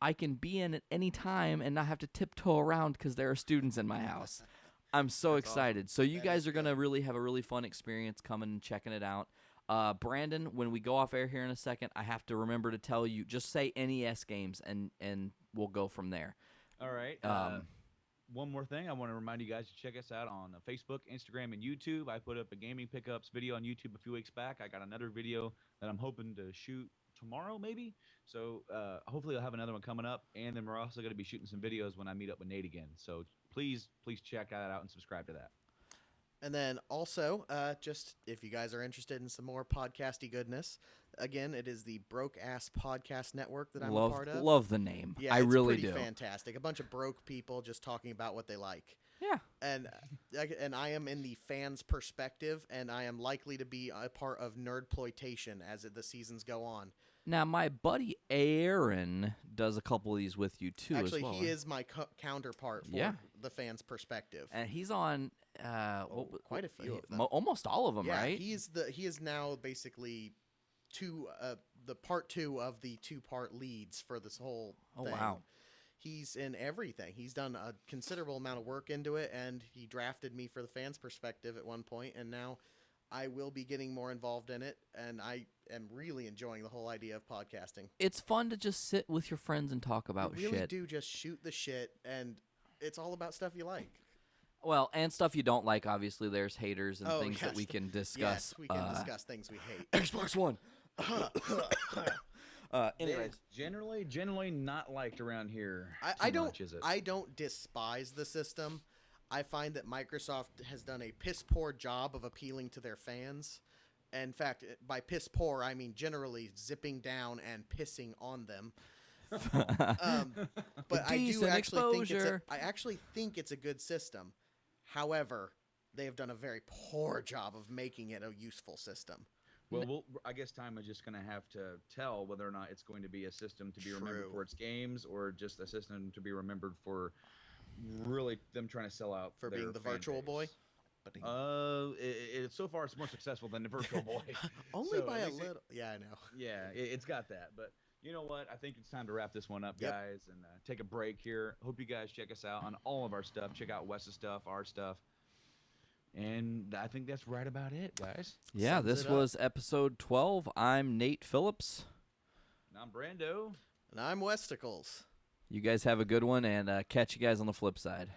Speaker 6: I can be in at any time and not have to tiptoe around because there are students in my house. I'm so excited. So you guys are going to really have a really fun experience coming and checking it out. Brandon, when we go off air here in a second, I have to remember to tell you, just say NES games, and we'll go from there.
Speaker 3: All right. One more thing. I want to remind you guys to check us out on Facebook, Instagram, and YouTube. I put up a gaming pickups video on YouTube a few weeks back. I got another video that I'm hoping to shoot tomorrow, maybe. So hopefully I'll have another one coming up. And then we're also going to be shooting some videos when I meet up with Nate again. So please check that out and subscribe to that.
Speaker 7: And then also, just if you guys are interested in some more podcasty goodness, again, it is the Broke Ass Podcast Network that I'm a part of.
Speaker 6: Love the name.
Speaker 7: Yeah,
Speaker 6: I
Speaker 7: it's
Speaker 6: really
Speaker 7: pretty
Speaker 6: do.
Speaker 7: Fantastic. A bunch of broke people just talking about what they like.
Speaker 6: Yeah.
Speaker 7: And I am in the fans' perspective, and I am likely to be a part of Nerdploitation as the seasons go on.
Speaker 6: Now, my buddy Aaron does a couple of these with you, too,
Speaker 7: Actually,
Speaker 6: as well.
Speaker 7: he is my counterpart for the fans' perspective.
Speaker 6: And he's on
Speaker 7: quite a few of them.
Speaker 6: Almost all of them,
Speaker 7: Yeah,
Speaker 6: right?
Speaker 7: he is now basically the part 2 of the 2-part leads for this whole thing.
Speaker 6: Wow.
Speaker 7: He's in everything. He's done a considerable amount of work into it, and he drafted me for the fans' perspective at one point, and now I will be getting more involved in it, and I am really enjoying the whole idea of podcasting.
Speaker 6: It's fun to just sit with your friends and talk about
Speaker 7: You really
Speaker 6: shit.
Speaker 7: do just shoot the shit, and it's all about stuff you like.
Speaker 6: Well, and stuff you don't like, obviously. There's haters and things that
Speaker 7: yes.
Speaker 6: we can discuss.
Speaker 7: Yes, we can discuss things we hate.
Speaker 6: Xbox One. Anyways.
Speaker 3: It's generally not liked around here.
Speaker 7: I
Speaker 3: too much, is it?
Speaker 7: I don't despise the system. I find that Microsoft has done a piss poor job of appealing to their fans. In fact, by piss poor, I mean generally zipping down and pissing on them. But I do
Speaker 6: Decent
Speaker 7: actually
Speaker 6: exposure.
Speaker 7: I actually think it's a good system. However, they have done a very poor job of making it a useful system.
Speaker 3: Well, I guess time is just going to have to tell whether or not it's going to be a system to be remembered for its games or just a system to be remembered for really them trying to sell out
Speaker 7: For
Speaker 3: their
Speaker 7: being the
Speaker 3: fan
Speaker 7: Virtual
Speaker 3: base.
Speaker 7: Boy?
Speaker 3: So far it's more successful than the Virtual Boy.
Speaker 7: Only
Speaker 3: So,
Speaker 7: by
Speaker 3: at
Speaker 7: a
Speaker 3: least
Speaker 7: little. Yeah, I know.
Speaker 3: Yeah, it's got that. But you know what? I think it's time to wrap this one up,
Speaker 7: Yep.
Speaker 3: guys, and take a break here. Hope you guys check us out on all of our stuff. Check out Wes's stuff, our stuff. And I think that's right about it, guys.
Speaker 6: Yeah,
Speaker 7: Sums
Speaker 6: this
Speaker 7: it up.
Speaker 6: was episode 12. I'm Nate Phillips.
Speaker 3: And I'm Brando.
Speaker 7: And I'm Westicles.
Speaker 6: You guys have a good one, and catch you guys on the flip side.